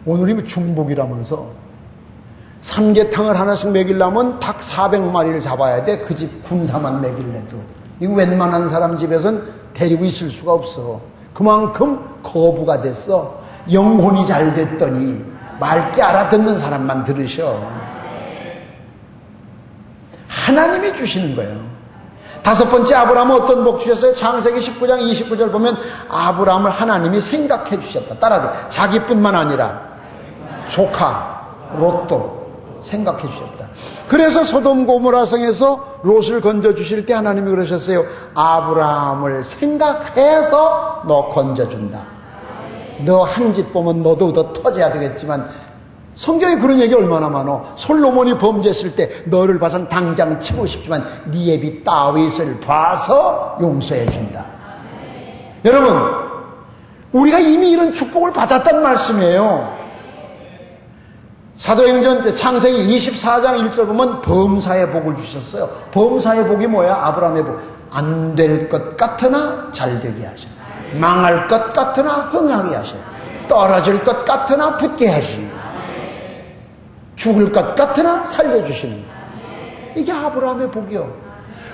오늘이 중복이라면서 삼계탕을 하나씩 먹이려면 닭 400마리를 잡아야 돼. 그 집 군사만 먹일래도. 이거 웬만한 사람 집에선 데리고 있을 수가 없어. 그만큼 거부가 됐어. 영혼이 잘 됐더니 맑게 알아듣는 사람만 들으셔. 하나님이 주시는 거예요. 다섯 번째 아브라함은 어떤 복 주셨어요? 창세기 19장 29절 보면 아브라함을 하나님이 생각해 주셨다. 따라서 자기뿐만 아니라 조카 롯도 생각해 주셨다. 그래서 소돔 고모라 성에서 롯을 건져 주실 때 하나님이 그러셨어요. 아브라함을 생각해서 너 건져준다. 너 한 짓 보면 너도 얻어 터져야 되겠지만 성경에 그런 얘기 얼마나 많어. 솔로몬이 범죄했을 때 너를 봐선 당장 치고 싶지만 네 애비 다윗을 봐서 용서해 준다. 여러분 우리가 이미 이런 축복을 받았단 말씀이에요. 사도행전 창세기 24장 1절 보면 범사의 복을 주셨어요. 범사의 복이 뭐야? 아브라함의 복. 안 될 것 같으나 잘 되게 하셔. 망할 것 같으나 흥하게 하셔. 떨어질 것 같으나 붙게 하시고 죽을 것 같으나 살려주시는 거예요. 이게 아브라함의 복이요.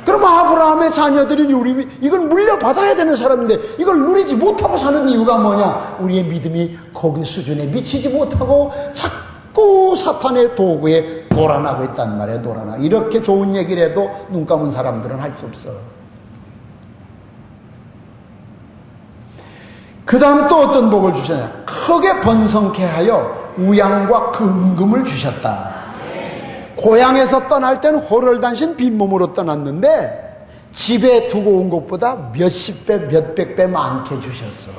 그럼 아브라함의 자녀들이 우리 이걸 물려받아야 되는 사람인데 이걸 누리지 못하고 사는 이유가 뭐냐? 우리의 믿음이 거기 수준에 미치지 못하고 자꾸 사탄의 도구에 놀아나고 있단 말이에요. 놀아나. 이렇게 좋은 얘기를 해도 눈 감은 사람들은 할 수 없어. 그 다음 또 어떤 복을 주셨냐? 크게 번성케 하여 우양과 금금을 주셨다. 고향에서 떠날 때는 호롤단신 빈몸으로 떠났는데 집에 두고 온 것보다 몇십 배, 몇백 배 많게 주셨어.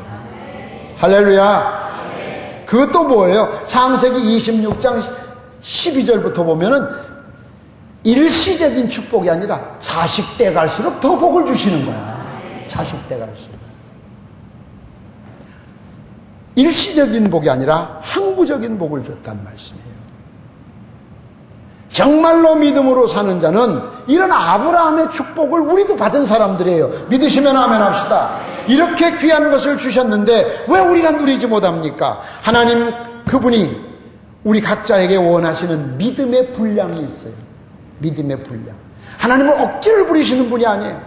할렐루야. 그것도 뭐예요? 창세기 26장 12절부터 보면은 일시적인 축복이 아니라 자식 때 갈수록 더 복을 주시는 거야. 자식 때 갈수록. 일시적인 복이 아니라 항구적인 복을 줬단 말씀이에요. 정말로 믿음으로 사는 자는 이런 아브라함의 축복을 우리도 받은 사람들이에요. 믿으시면 아멘 합시다. 이렇게 귀한 것을 주셨는데 왜 우리가 누리지 못합니까? 하나님 그분이 우리 각자에게 원하시는 믿음의 분량이 있어요. 믿음의 분량. 하나님은 억지를 부리시는 분이 아니에요.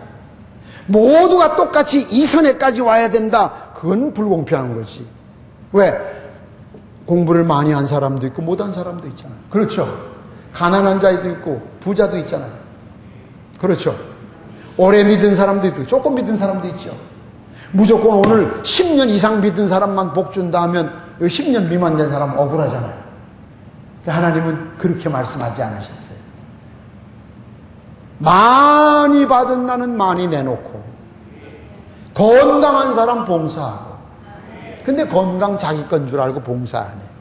모두가 똑같이 이 선에까지 와야 된다. 그건 불공평한 거지. 왜? 공부를 많이 한 사람도 있고 못한 사람도 있잖아요. 그렇죠? 가난한 자도 있고 부자도 있잖아요. 그렇죠? 오래 믿은 사람도 있고 조금 믿은 사람도 있죠. 무조건 오늘 10년 이상 믿은 사람만 복 준다 하면 10년 미만 된 사람은 억울하잖아요. 하나님은 그렇게 말씀하지 않으셨어요. 많이 받은 나는 많이 내놓고 건강한 사람 봉사하고 근데 건강 자기 건 줄 알고 봉사 안 해.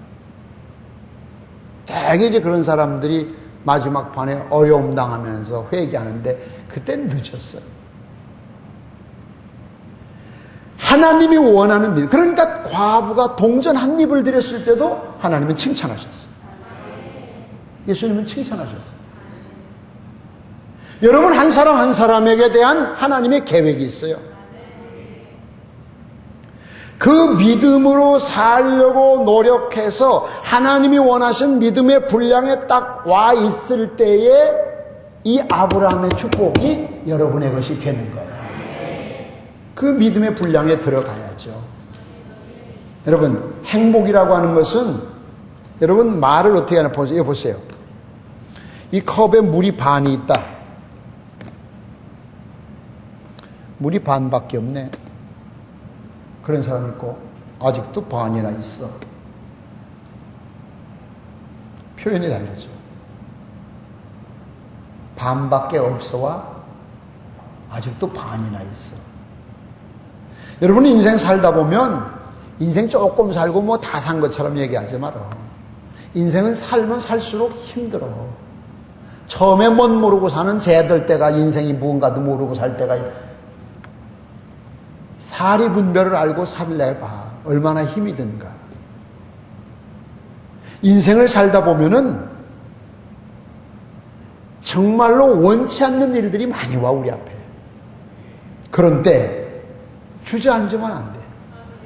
되게 이제 그런 사람들이 마지막 판에 어려움 당하면서 회개하는데 그땐 늦었어요. 하나님이 원하는 믿음. 그러니까 과부가 동전 한 입을 드렸을 때도 하나님은 칭찬하셨어요. 예수님은 칭찬하셨어요. 여러분 한 사람 한 사람에게 대한 하나님의 계획이 있어요. 그 믿음으로 살려고 노력해서 하나님이 원하신 믿음의 분량에 딱 와 있을 때에 이 아브라함의 축복이 여러분의 것이 되는 거예요. 그 믿음의 분량에 들어가야죠. 여러분 행복이라고 하는 것은 여러분 말을 어떻게 하나 보세요. 이 컵에 물이 반이 있다. 물이 반밖에 없네. 그런 사람이 있고 아직도 반이나 있어. 표현이 다르죠. 반밖에 없어와 아직도 반이나 있어. 여러분 인생 살다 보면 인생 조금 살고 뭐 다 산 것처럼 얘기하지 마라. 인생은 살면 살수록 힘들어. 처음에 못 모르고 사는 쟤들 때가 인생이 무언가도 모르고 살 때가 사리 분별을 알고 살래봐. 얼마나 힘이 든가. 인생을 살다 보면은 정말로 원치 않는 일들이 많이 와 우리 앞에. 그런데 주저앉으면 안 돼.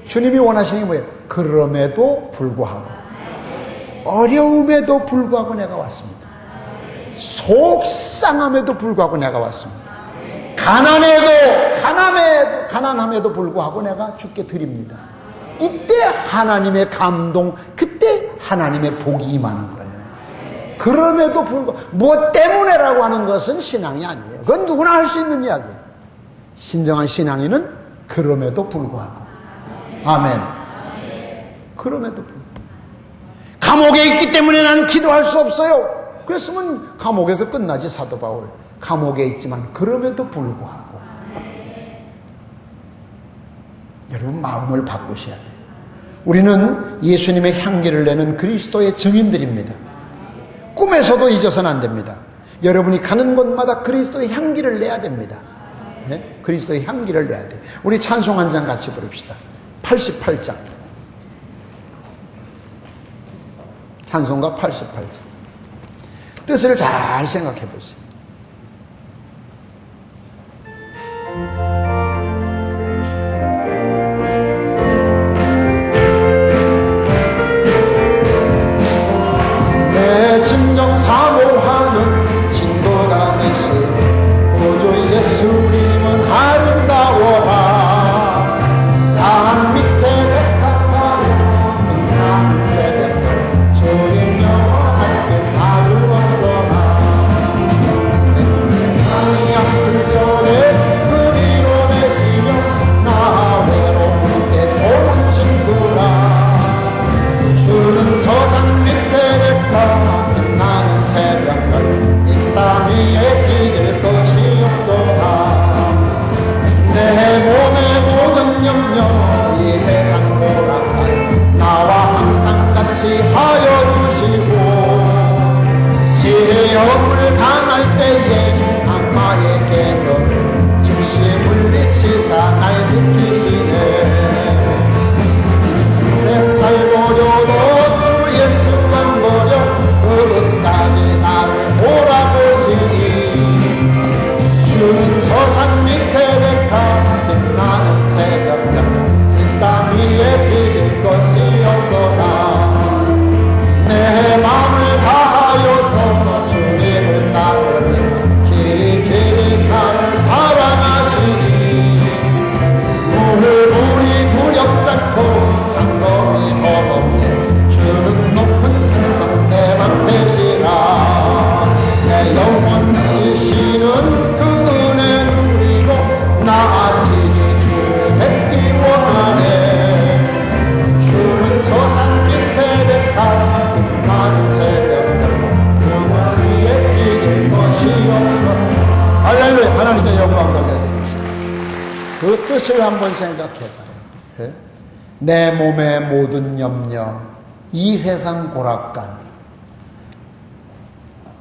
주님이 원하시는 게 뭐예요? 그럼에도 불구하고 어려움에도 불구하고 내가 왔습니다. 속상함에도 불구하고 내가 왔습니다. 가난함에도 불구하고 내가 주께 드립니다. 이때 하나님의 감동, 그때 하나님의 복이 임하는 거예요. 그럼에도 불구하고 무엇 때문에라고 하는 것은 신앙이 아니에요. 그건 누구나 할 수 있는 이야기예요. 진정한 신앙인은 그럼에도 불구하고. 아멘. 그럼에도 불구하고. 감옥에 있기 때문에 난 기도할 수 없어요. 그랬으면 감옥에서 끝나지 사도 바울. 감옥에 있지만 그럼에도 불구하고. 여러분 마음을 바꾸셔야 돼요. 우리는 예수님의 향기를 내는 그리스도의 증인들입니다. 꿈에서도 잊어서는 안 됩니다. 여러분이 가는 곳마다 그리스도의 향기를 내야 됩니다. 네? 그리스도의 향기를 내야 돼요. 우리 찬송 한 장 같이 부릅시다. 88장. 찬송가 88장. 뜻을 잘 생각해 보세요. 내 진정 사모하는 친구가 되시 구주 예수님은 아름다워라. 산 밑에 백합화를 나는 새벽별 주님 영원할 길 아주 없어라. 영을 강할 때에 악마의 계획을 즉시 물리치사 날 지키시네. 세살 버려도 주 예수만 버려 끝까지 나를 몰아보시니 주는 저 산 밑에 백합 빛나는 새벽별 이 땅 위에 비길 것이 없어라. 내 맘을 다하여서 주님을 따르니 길이 나를 사랑하시니 물이 두렵지 않고 장검이 험없네. 주는 높은 산성 내 맘 되시라. 내 영혼 이시는 그 은혜 누리고 나 친히 주를 뵙기 원하네. 주는 저 산 밑에 백합 빛나는 새벽별 그 위에 비길 것이 없어. 할렐루야. 하나님께 영광 돌려드립시다. 그 뜻을 한번 생각해봐요. 예? 내 몸의 모든 염려, 이 세상 고락간,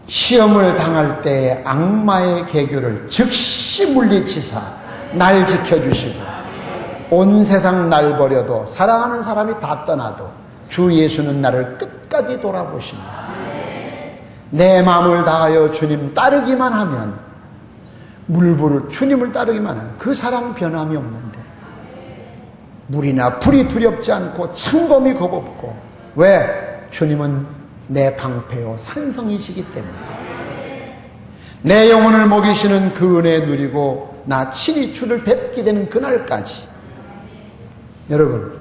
시험을 당할 때의 악마의 계교를 즉시 물리치사 날 지켜주시고 온 세상 날 버려도 사랑하는 사람이 다 떠나도 주 예수는 나를 끝까지 돌아보신다. 내 마음을 다하여 주님 따르기만 하면 물불을 주님을 따르기만 하면 그 사람 변함이 없는데 물이나 불이 두렵지 않고 창검이 겁없고 왜? 주님은 내 방패요 산성이시기 때문에 내 영혼을 먹이시는 그 은혜 누리고 나 친히 주를 뵙게 되는 그날까지. 여러분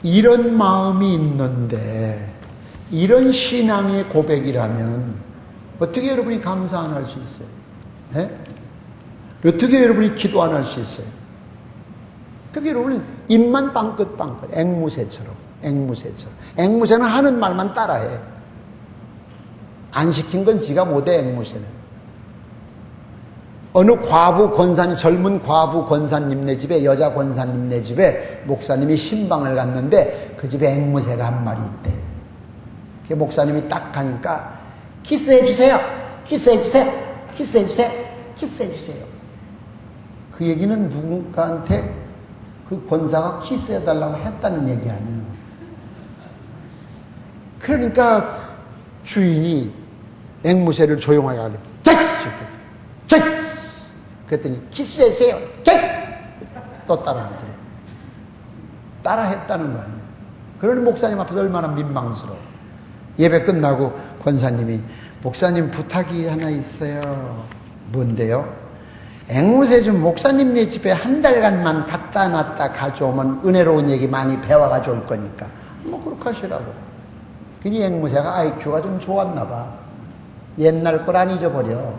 이런 마음이 있는데 이런 신앙의 고백이라면 어떻게 여러분이 감사 안 할 수 있어요? 네? 어떻게 여러분이 기도 안 할 수 있어요? 그게 여러분이 입만 빵긋빵긋 앵무새처럼 앵무새는 하는 말만 따라해. 안 시킨 건 지가 못해. 앵무새는 어느 과부 권사님, 젊은 과부 권사님네 집에, 여자 권사님네 집에 목사님이 신방을 갔는데 그 집에 앵무새가 한 마리 있대. 그 목사님이 딱 가니까 키스해주세요. 그 얘기는 누군가한테 그 권사가 키스해달라고 했다는 얘기 아니에요. 그러니까 주인이 앵무새를 조용하게 하래. 자! 그랬더니 키스해주세요. 또 따라하더래. 따라했다는 거 아니에요. 그러니 목사님 앞에서 얼마나 민망스러워. 예배 끝나고 권사님이 목사님 부탁이 하나 있어요. 뭔데요? 앵무새 좀 목사님네 집에 한 달간만 갖다 놨다 가져오면 은혜로운 얘기 많이 배워 가져올 거니까 뭐 그렇게 하시라고. 그니 앵무새가 IQ가 좀 좋았나 봐. 옛날 걸 안 잊어버려.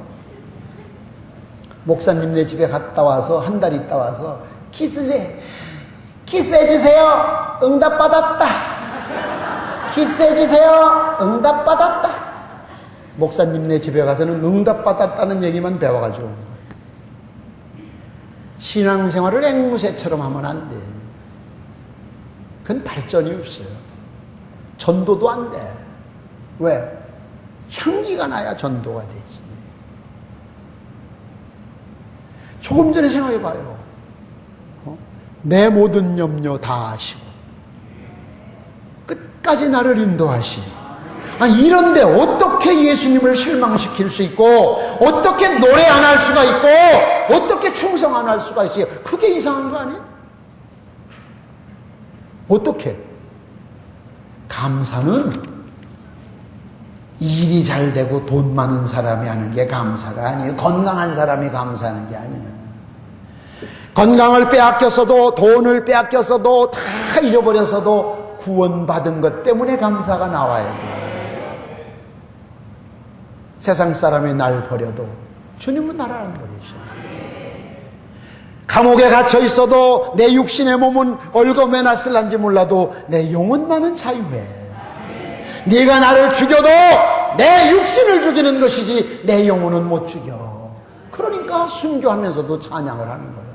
목사님네 집에 갔다 와서 한 달 있다 와서 키스해주세요. 응답받았다. 키스해주세요. 응답받았다. 목사님네 집에 가서는 응답받았다는 얘기만 배워가지고 온 거예요. 신앙생활을 앵무새처럼 하면 안 돼. 그건 발전이 없어요. 전도도 안 돼. 왜? 향기가 나야 전도가 되지. 조금 전에 생각해봐요. 내 모든 염려 다 아시고 끝까지 나를 인도하시니. 이런데 어떻게 예수님을 실망시킬 수 있고 어떻게 노래 안 할 수가 있고 어떻게 충성 안 할 수가 있어요? 그게 이상한 거 아니에요? 어떻게? 감사는 일이 잘 되고 돈 많은 사람이 하는 게 감사가 아니에요. 건강한 사람이 감사하는 게 아니에요. 건강을 빼앗겼어도 돈을 빼앗겼어도 다 잊어버렸어도 구원받은 것 때문에 감사가 나와야 돼요. 세상 사람이 날 버려도 주님은 나를 안 버리셔. 감옥에 갇혀 있어도 내 육신의 몸은 얼검에 놨을런지 몰라도 내 영혼만은 자유해. 네가 나를 죽여도 내 육신을 죽이는 것이지 내 영혼은 못 죽여. 그러니까 순교하면서도 찬양을 하는 거예요.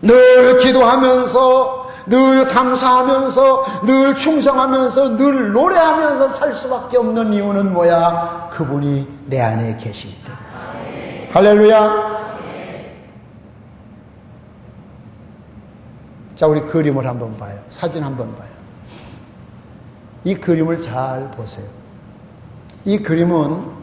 늘 기도하면서, 늘 감사하면서, 늘 충성하면서, 늘 노래하면서 살 수밖에 없는 이유는 뭐야? 그분이 내 안에 계시기 때문에. 할렐루야. 자, 우리 그림을 한번 봐요. 사진 한번 봐요. 이 그림을 잘 보세요. 이 그림은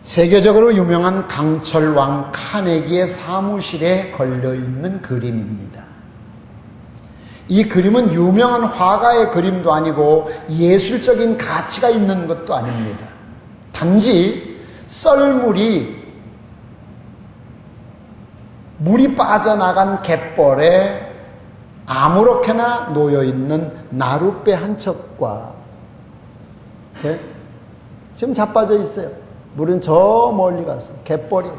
세계적으로 유명한 강철왕 카네기의 사무실에 걸려있는 그림입니다. 이 그림은 유명한 화가의 그림도 아니고 예술적인 가치가 있는 것도 아닙니다. 단지 물이 빠져나간 갯벌에 아무렇게나 놓여있는 나룻배 한 척과, 네? 지금 자빠져 있어요. 물은 저 멀리 가서 갯벌이.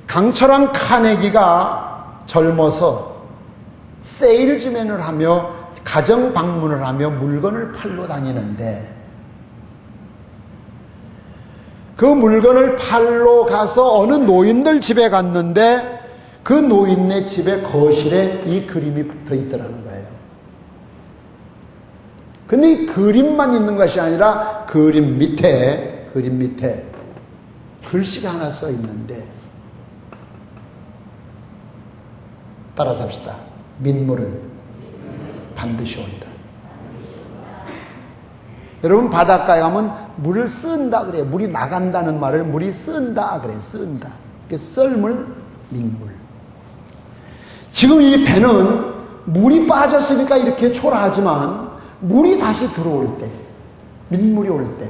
강철왕 카네기가 젊어서 세일즈맨을 하며 가정 방문을 하며 물건을 팔러 다니는데, 그 물건을 팔러 가서 어느 노인들 집에 갔는데 그 노인네 집의 거실에 이 그림이 붙어 있더라는 거예요. 근데 이 그림만 있는 것이 아니라 그림 밑에 글씨가 하나 써 있는데, 따라서 합시다. 민물은 반드시 온다. 여러분, 바닷가에 가면 물을 쓴다 그래요. 물이 나간다는 말을 물이 쓴다 그래요. 쓴다. 썰물, 민물. 지금 이 배는 물이 빠졌으니까 이렇게 초라하지만 물이 다시 들어올 때, 민물이 올 때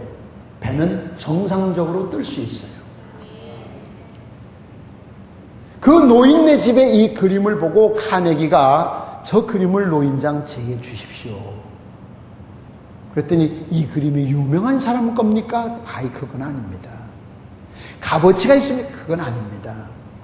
배는 정상적으로 뜰 수 있어요. 그 노인네 집에 이 그림을 보고 카네기가 저 그림을 노인장 제게 주십시오. 그랬더니 이 그림이 유명한 사람 겁니까? 아이, 그건 아닙니다. 값어치가 있습니까? 그건 아닙니다.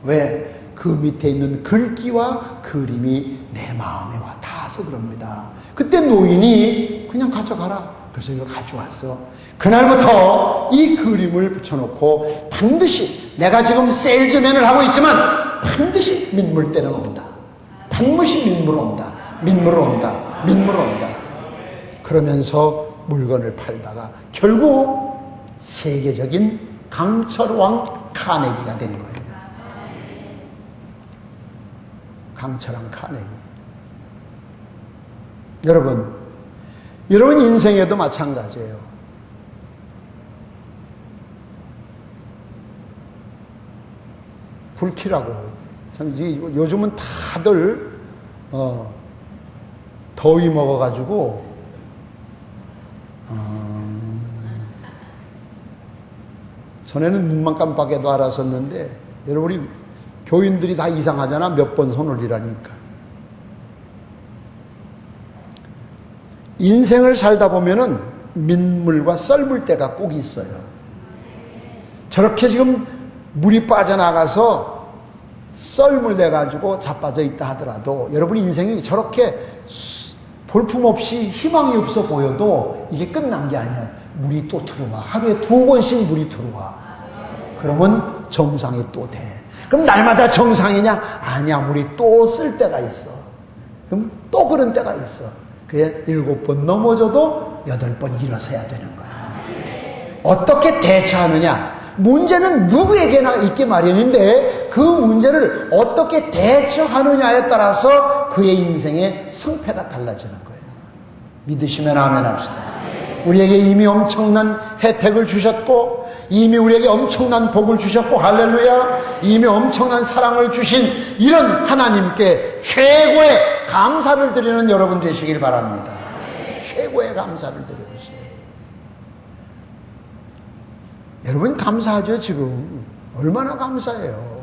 왜? 그 밑에 있는 글귀와 그림이 내 마음에 와 닿아서 그럽니다. 그때 노인이 그냥 가져가라. 그래서 이걸 가져와서 그날부터 이 그림을 붙여놓고 반드시, 내가 지금 세일즈맨을 하고 있지만 반드시 민물 때는 온다. 반드시 민물 온다. 민물 온다. 민물 온다. 그러면서 물건을 팔다가 결국 세계적인 강철왕 카네기가 된 거예요. 강철왕 카네기. 여러분 인생에도 마찬가지예요. 불키라고. 참 요즘은 다들 더위 먹어가지고 전에는 눈만 깜빡해도 알았었는데, 여러분이 교인들이 다 이상하잖아. 몇 번 손을 이라니까. 인생을 살다 보면은 민물과 썰물 때가 꼭 있어요. 저렇게 지금 물이 빠져나가서 썰물 돼가지고 자빠져 있다 하더라도 여러분 인생이 저렇게 볼품없이 희망이 없어 보여도 이게 끝난 게 아니야. 물이 또 들어와. 하루에 2번씩 물이 들어와. 그러면 정상이 또 돼. 그럼 날마다 정상이냐? 아니야. 물이 또 쓸 때가 있어. 그럼 또 그런 때가 있어. 그게 7번 넘어져도 8번 일어서야 되는 거야. 어떻게 대처하느냐? 문제는 누구에게나 있기 마련인데 그 문제를 어떻게 대처하느냐에 따라서 그의 인생의 성패가 달라지는 거예요. 믿으시면 아멘 합시다. 우리에게 이미 엄청난 혜택을 주셨고, 이미 우리에게 엄청난 복을 주셨고, 할렐루야, 이미 엄청난 사랑을 주신 이런 하나님께 최고의 감사를 드리는 여러분 되시길 바랍니다. 최고의 감사를 드리고 있습니다. 여러분 감사하죠. 지금 얼마나 감사해요.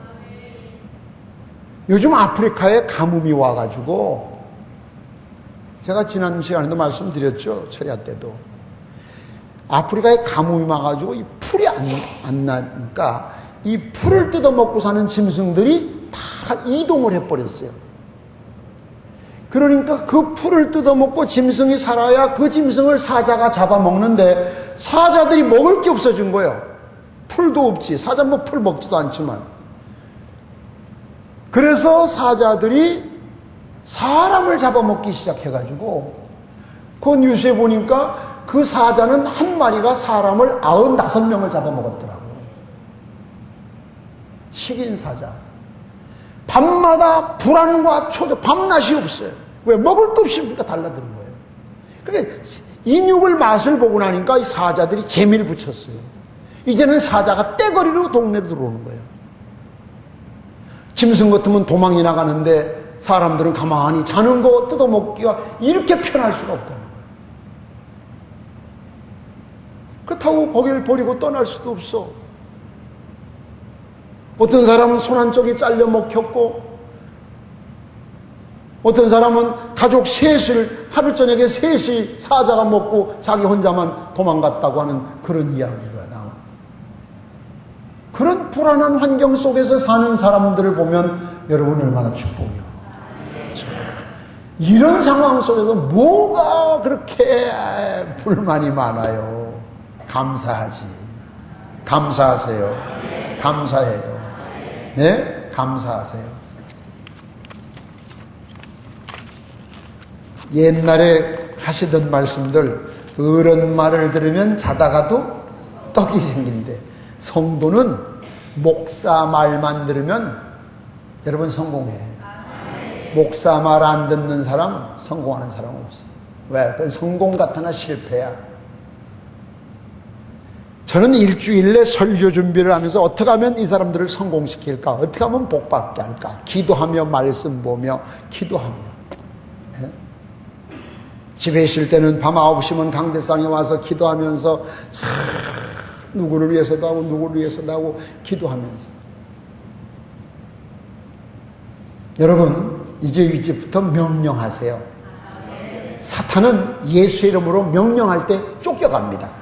요즘 아프리카에 가뭄이 와가지고, 제가 지난 시간에도 말씀드렸죠. 철야 때도 아프리카에 가뭄이 와가지고 이 풀이 안 나니까 이 풀을 뜯어먹고 사는 짐승들이 다 이동을 해버렸어요. 그러니까 그 풀을 뜯어먹고 짐승이 살아야 그 짐승을 사자가 잡아먹는데 사자들이 먹을 게 없어진 거예요. 풀도 없지. 사자 뭐 풀 먹지도 않지만. 그래서 사자들이 사람을 잡아먹기 시작해가지고 그 뉴스에 보니까 그 사자는 한 마리가 사람을 95명을 잡아먹었더라고요. 식인 사자. 밤마다 불안과 초조, 밤낮이 없어요. 왜? 먹을 거 없으니까 달라드는 거예요. 그러니까 인육을 맛을 보고 나니까 이 사자들이 재미를 붙였어요. 이제는 사자가 떼거리로 동네로 들어오는 거예요. 짐승 같으면 도망이 나가는데 사람들은 가만히 자는 거 뜯어먹기가 이렇게 편할 수가 없다는 거예요. 그렇다고 거기를 버리고 떠날 수도 없어. 어떤 사람은 손 한쪽이 잘려 먹혔고, 어떤 사람은 가족 셋을 하루 저녁에 셋이 사자가 먹고 자기 혼자만 도망갔다고 하는 그런 이야기가 나와. 그런 불안한 환경 속에서 사는 사람들을 보면 여러분 얼마나 축복이요. 이런 상황 속에서 뭐가 그렇게 불만이 많아요. 감사하지. 감사하세요. 감사해요. 네? 감사하세요. 옛날에 하시던 말씀들, 어른 말을 들으면 자다가도 떡이 생긴대. 성도는 목사 말만 들으면 여러분 성공해. 목사 말 안 듣는 사람 성공하는 사람 없어. 왜? 그건 성공 같으나 실패야. 저는 일주일에 설교 준비를 하면서 어떻게 하면 이 사람들을 성공시킬까? 어떻게 하면 복받게 할까? 기도하며 말씀 보며 기도하며. 예? 집에 있을 때는 밤 9시면 강대상에 와서 기도하면서 누구를 위해서도 하고 누구를 위해서도 하고 기도하면서. 여러분 이제부터 명령하세요. 사탄은 예수 이름으로 명령할 때 쫓겨갑니다.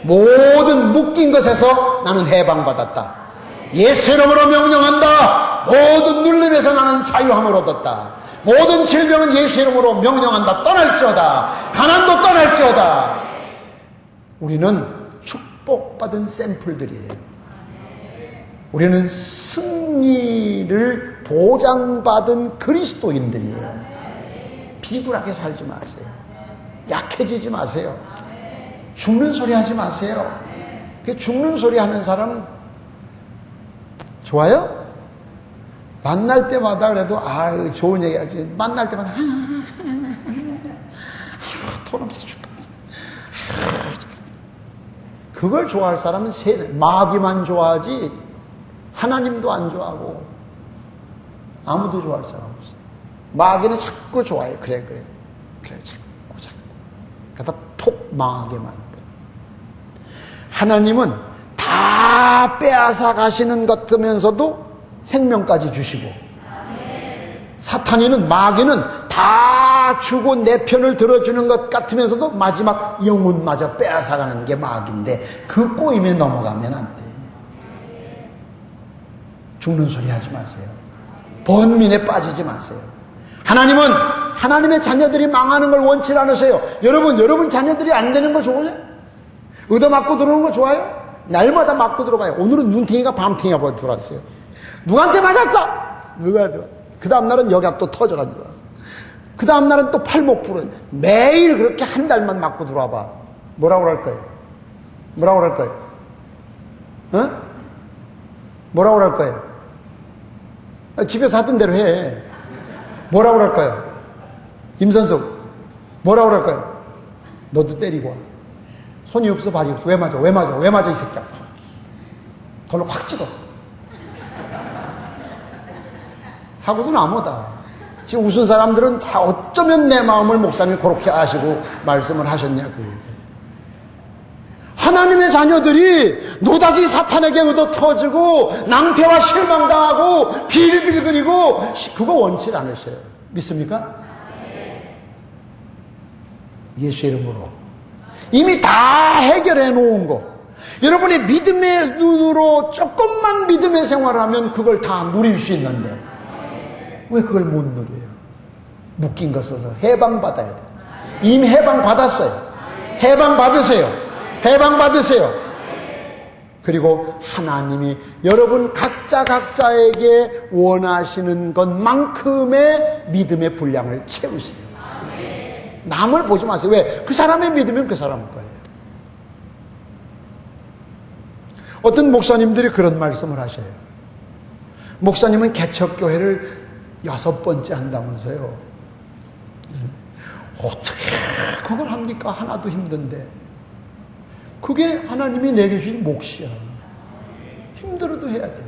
모든 묶인 것에서 나는 해방받았다. 예수 이름으로 명령한다. 모든 눌림에서 나는 자유함을 얻었다. 모든 질병은 예수 이름으로 명령한다. 떠날지어다. 가난도 떠날지어다. 우리는 축복받은 샘플들이에요. 우리는 승리를 보장받은 그리스도인들이에요. 비굴하게 살지 마세요. 약해지지 마세요. 죽는 소리 하지 마세요. 그 죽는 소리 하는 사람 좋아요? 만날 때마다 그래도 좋은 얘기 하지. 만날 때마다 돈 없어 죽겠어. 그걸 좋아할 사람은 세상 마귀만 좋아하지 하나님도 안 좋아하고 아무도 좋아할 사람 없어. 마귀는 자꾸 좋아해. 그래 자꾸 그러다 톡 망하게만. 하나님은 다 빼앗아 가시는 것 같으면서도 생명까지 주시고, 사탄이는 마귀는 다 주고 내 편을 들어주는 것 같으면서도 마지막 영혼마저 빼앗아가는 게 마귀인데 그 꼬임에 넘어가면 안 돼. 죽는 소리 하지 마세요. 번민에 빠지지 마세요. 하나님은 하나님의 자녀들이 망하는 걸 원치 않으세요. 여러분 자녀들이 안 되는 거 좋아요? 얻어맞고 들어오는 거 좋아요? 날마다 맞고 들어가요. 오늘은 눈탱이가 밤탱이가 들어왔어요. 누구한테 맞았어? 누가 들어? 그 다음날은 여기가 또 터져가지고 들어왔어. 그 다음날은 또 팔목 부러. 매일 그렇게 한 달만 맞고 들어와봐. 뭐라고 그럴 거예요? 뭐라고 그럴 거예요? 어? 뭐라고 그럴 거예요? 집에서 하던 대로 해. 뭐라고 그럴 거예요? 임선숙 뭐라고 그럴 거예요? 너도 때리고 와. 손이 없어 발이 없어. 왜 맞아 이 새끼야. 돌로 확 찍어. 하고도 나무다. 지금 웃은 사람들은 다 어쩌면 내 마음을 목사님이 그렇게 아시고 말씀을 하셨냐 그 얘기. 하나님의 자녀들이 노다지 사탄에게 얻어 터지고 낭패와 실망당하고 빌빌거리고 그거 원치 않으셔요. 믿습니까? 예수 이름으로 이미 다 해결해 놓은 거. 여러분이 믿음의 눈으로 조금만 믿음의 생활을 하면 그걸 다 누릴 수 있는데 왜 그걸 못 누려요? 묶인 거 써서 해방받아야 돼. 이미 해방받았어요. 해방받으세요. 해방받으세요. 그리고 하나님이 여러분 각자에게 원하시는 것만큼의 믿음의 분량을 채우세요. 남을 보지 마세요. 왜? 그 사람의 믿음은 그 사람 거예요. 어떤 목사님들이 그런 말씀을 하셔요. 목사님은 개척교회를 6번째 한다면서요. 어떻게 그걸 합니까? 하나도 힘든데. 그게 하나님이 내게 주신 몫이야. 힘들어도 해야 돼.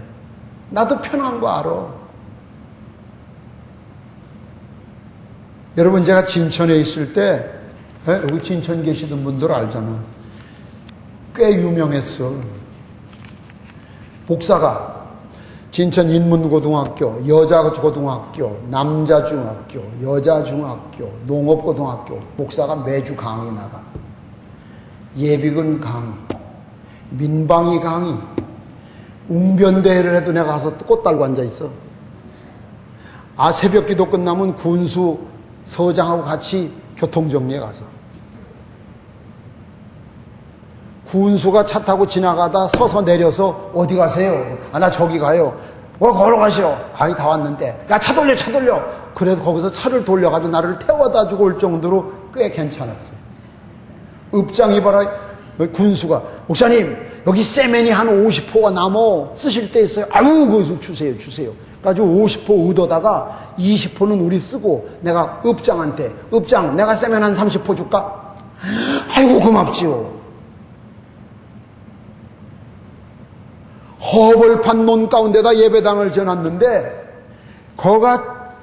나도 편한 거 알아. 여러분, 제가 진천에 있을 때, 여기 진천 계시던 분들 알잖아. 꽤 유명했어. 목사가 진천 인문고등학교, 여자고등학교, 남자중학교, 여자중학교, 농업고등학교 목사가 매주 강의 나가. 예비군 강의, 민방위 강의, 웅변대회를 해도 내가 가서 꽃 달고 앉아있어. 새벽 기도 끝나면 군수 서장하고 같이 교통정리에 가서. 군수가 차 타고 지나가다 서서 내려서 어디 가세요? 나 저기 가요. 걸어가시오. 다 왔는데. 야, 차 돌려. 그래도 거기서 차를 돌려가지고 나를 태워다 주고 올 정도로 꽤 괜찮았어요. 읍장이 봐라. 군수가, 목사님, 여기 세멘이 한 50호가 남어 쓰실 때 있어요. 그거 주세요. 그래가지고 50호 얻어다가 20호는 우리 쓰고 내가 읍장한테, 읍장, 내가 세멘 한 30호 줄까? 아이고, 고맙지요. 허벌판 논 가운데다 예배당을 지어놨는데 거가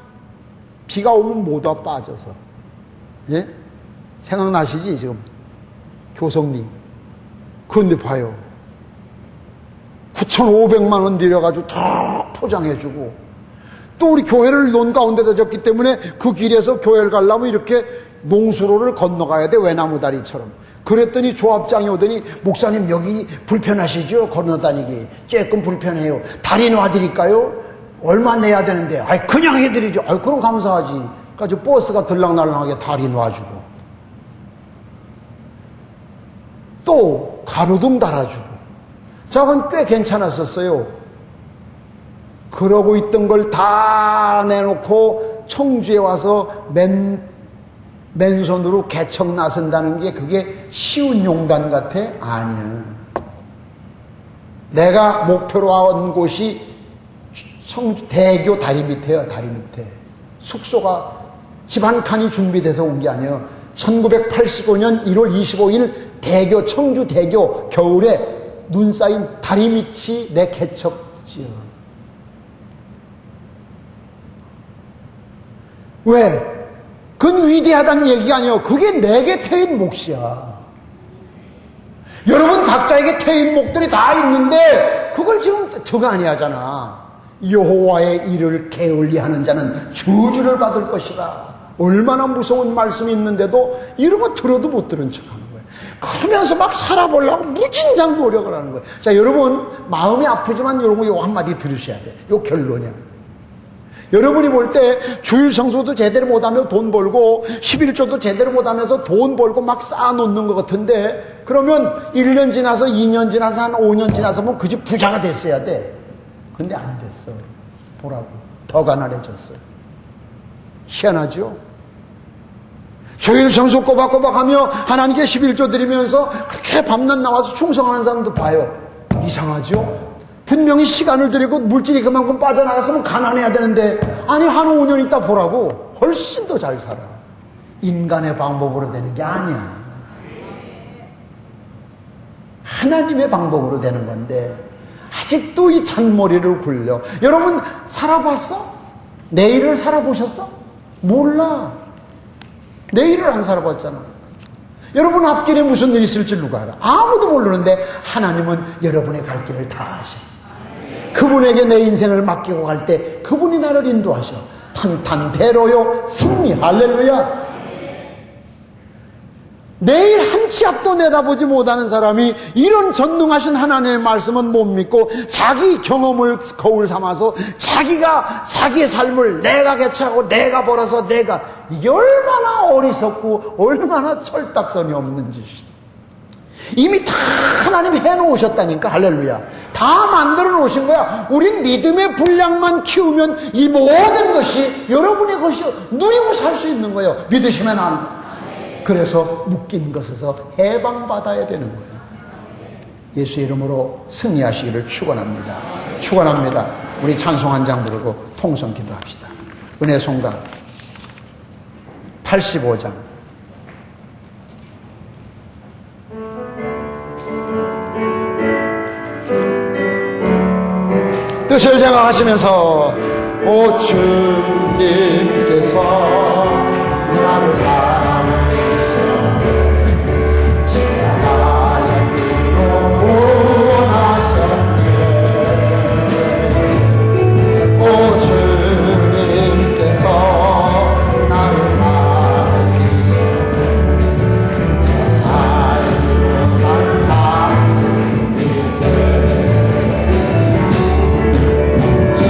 비가 오면 못 와 빠져서. 예? 생각나시지 지금? 교성리. 그런데 봐요. 9,500만 원 들여가지고 다 포장해주고 또 우리 교회를 논 가운데다 졌기 때문에 그 길에서 교회를 가려면 이렇게 농수로를 건너가야 돼. 외나무 다리처럼. 그랬더니 조합장이 오더니 목사님 여기 불편하시죠? 건너다니기 조금 불편해요. 다리 놔드릴까요? 얼마 내야 되는데? 그냥 해드리죠. 그럼 감사하지. 그래서 버스가 들락날락하게 다리 놔주고 또 가로등 달아주고. 저건 꽤 괜찮았었어요. 그러고 있던 걸 다 내놓고 청주에 와서 맨손으로 개척 나선다는 게 그게 쉬운 용단 같아? 아니야. 내가 목표로 온 곳이 청주 대교 다리 밑에요. 다리 밑에. 숙소가 집 한 칸이 준비돼서 온 게 아니에요. 1985년 1월 25일 대교, 청주 대교 겨울에 눈 쌓인 다리 밑이 내 개척지요. 왜? 그건 위대하다는 얘기가 아니에요. 그게 내게 태인 몫이야. 여러분 각자에게 태인 몫들이 다 있는데 그걸 지금 득 아니하잖아. 여호와의 일을 게을리하는 자는 저주를 받을 것이라. 얼마나 무서운 말씀이 있는데도 이런 거 들어도 못 들은 척하는 거예요. 그러면서 막 살아보려고 무진장 노력을 하는 거예요. 자, 여러분 마음이 아프지만 이런 거 요 한마디 들으셔야 돼. 요 결론이야. 여러분이 볼 때 주일 성수도 제대로 못하며 돈 벌고 11조도 제대로 못하면서 돈 벌고 막 쌓아놓는 것 같은데 그러면 1년 지나서 2년 지나서 한 5년 지나서 뭐 그 집 부자가 됐어야 돼. 근데 안 됐어. 보라고. 더 가난해졌어요. 희한하죠? 주일 성수 꼬박꼬박하며 하나님께 11조 드리면서 그렇게 밤낮 나와서 충성하는 사람도 봐요. 이상하죠? 분명히 시간을 들이고 물질이 그만큼 빠져나갔으면 가난해야 되는데 한 5년 있다 보라고 훨씬 더 잘 살아. 인간의 방법으로 되는 게 아니야. 하나님의 방법으로 되는 건데 아직도 이 잔머리를 굴려. 여러분 살아봤어? 내일을 살아보셨어? 몰라. 내일을 안 살아봤잖아. 여러분 앞길에 무슨 일이 있을지 누가 알아? 아무도 모르는데 하나님은 여러분의 갈 길을 다 아셔. 그분에게 내 인생을 맡기고 갈 때 그분이 나를 인도하셔. 탄탄대로요 승리. 할렐루야. 내일 한 치 앞도 내다보지 못하는 사람이 이런 전능하신 하나님의 말씀은 못 믿고 자기 경험을 거울 삼아서 자기가 자기의 삶을 내가 개척하고 내가 벌어서 내가, 이게 얼마나 어리석고 얼마나 철딱선이 없는 짓이. 이미 다 하나님이 해놓으셨다니까. 할렐루야. 다 만들어 놓으신 거야. 우린 믿음의 분량만 키우면 이 모든 것이 여러분의 것이 누리고 살 수 있는 거예요. 믿으시면 안 돼. 그래서 묶인 것에서 해방받아야 되는 거예요. 예수 이름으로 승리하시기를 축원합니다. 축원합니다. 우리 찬송 한 장 부르고 통성 기도합시다. 은혜 송강 85장. 뜻을 생각하시면서 오 주님께서 나를 사랑하시고 십자가의 피로 구원하셨네. 오 주님께서 나를 사랑하시고 알지 못한 삶을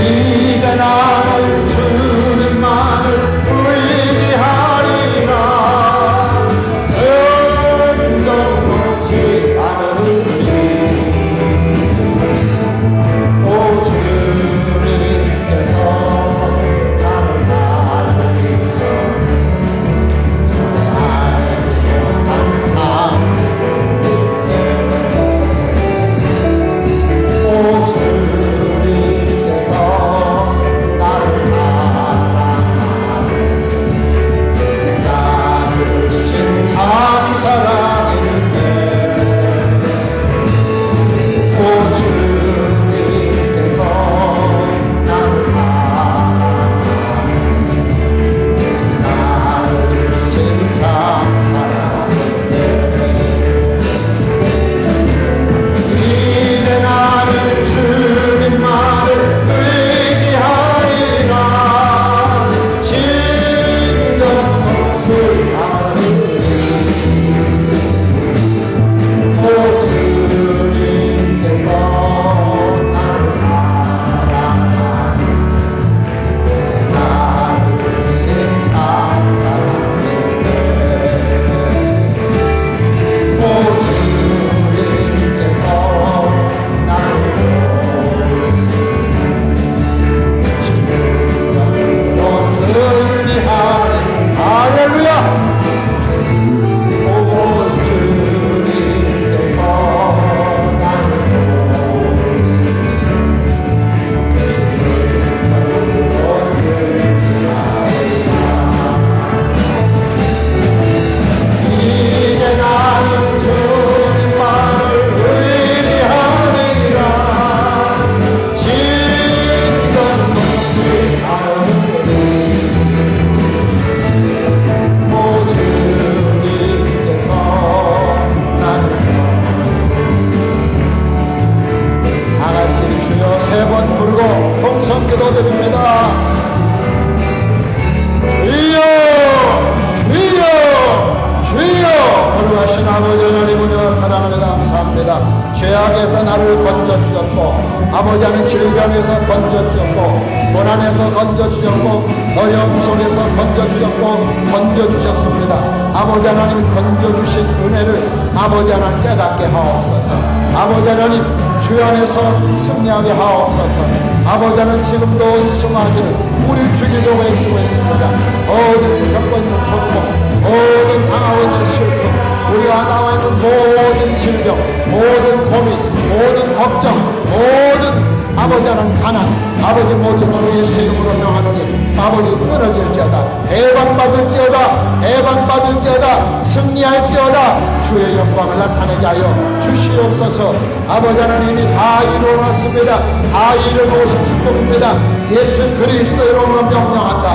이제 나는 주님만을 의지하리라. 흔적없지 않으리. 오 주님께서 나를 살리셔 전에 알지 못한 삶일세. 오 주님께서 나를 사랑하는 나를 주신 참 사랑일세. 오 주님께서 나를 사랑하는 나를 주신 참 사랑일세. 이제 나는 주님만을 의지하리라. 진정 없을 하늘이 오 주님께서 나를 사랑하는 나를 주신 참 사랑일세. 오 주님께서 나를 보시고 승리하리. 할렐루야. 오 주님께서 나를 보시고 승리하리라. 이제 나는 주님만을 의지하리라. 진정 없이 하늘이 오 주님께서 나를 다같이 주여 세 번 부르고 통성기도 드립니다. 주여 주여 주여. 거룩하신 아버지 하나님 은혜와 사랑을 감사합니다. 죄악에서 나를 건져주셨고 아버지 하나님 질병에서 건져주셨고 고난에서 건져주셨고 어려움 속에서 건져주셨고 건져주셨습니다. 아버지 하나님 건져주신 은혜를 아버지 하나님 깨닫게 하옵소서. 아버지 하나님 주 안에서 승리하게 하옵소서. 아버지 하나님 지금도 은수하기를 우리 주기도에 수고했습니다. 모든 겪고 있는 고통, 모든 당하고 있는 슬픔, 우리가 나와 있는 모든 질병, 모든 고민, 모든 걱정, 모든 아버지 하나님 가난, 아버지 모든 주 예수 이름으로 명하노니 아버지 끊어질지어다. 해방받을지어다. 해방받을지어다. 승리할지어다. 주의 영광을 나타내게 하여 주시옵소서. 아버지 하나님이 다 이루어놨습니다. 다 이루어놓으신 축복입니다. 예수 그리스도 이름으로 명령한다.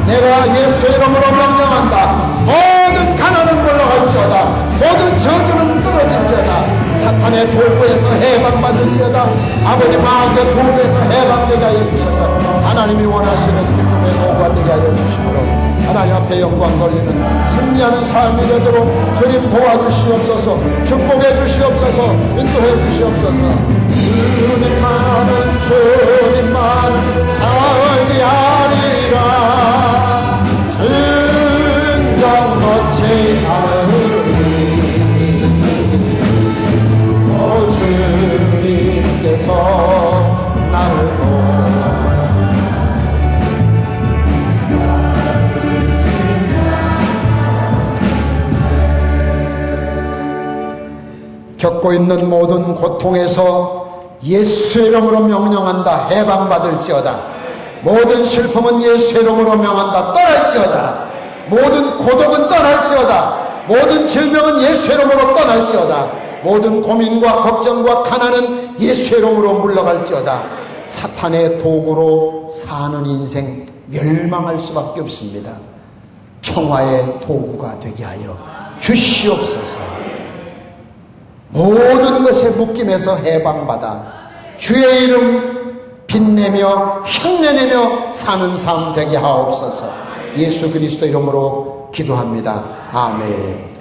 내가 예수 이름으로 명령한다. 모든 가난은 물러갈지어다. 모든 저주는 끊어질지어다. 사탄의 도구에서 해방받을지어다. 아버지 마귀의 도구에서 해방되게 하여 주셔서 하나님이 원하시는 기쁨의 도구가 되게 하여 주시므로 하나님 앞에 영광 돌리는 승리하는 삶이 되도록 주님 도와주시옵소서. 축복해 주시옵소서. 인도해 주시옵소서. 주님만은 살지하리라. 진정 놓지 않으리. 오 겪고 있는 모든 고통에서 예수의 이름으로 명령한다. 해방받을지어다. 모든 슬픔은 예수의 이름으로 명한다. 떠날지어다. 모든 고독은 떠날지어다. 모든 질병은 예수의 이름으로 떠날지어다. 모든 고민과 걱정과 가난은 예수의 이름으로 물러갈지어다. 사탄의 도구로 사는 인생 멸망할 수밖에 없습니다. 평화의 도구가 되게 하여 주시옵소서. 모든 것에 묶임에서 해방받아 주의 이름 빛내며 흉내내며 사는 삶 되게 하옵소서. 예수 그리스도 이름으로 기도합니다. 아멘.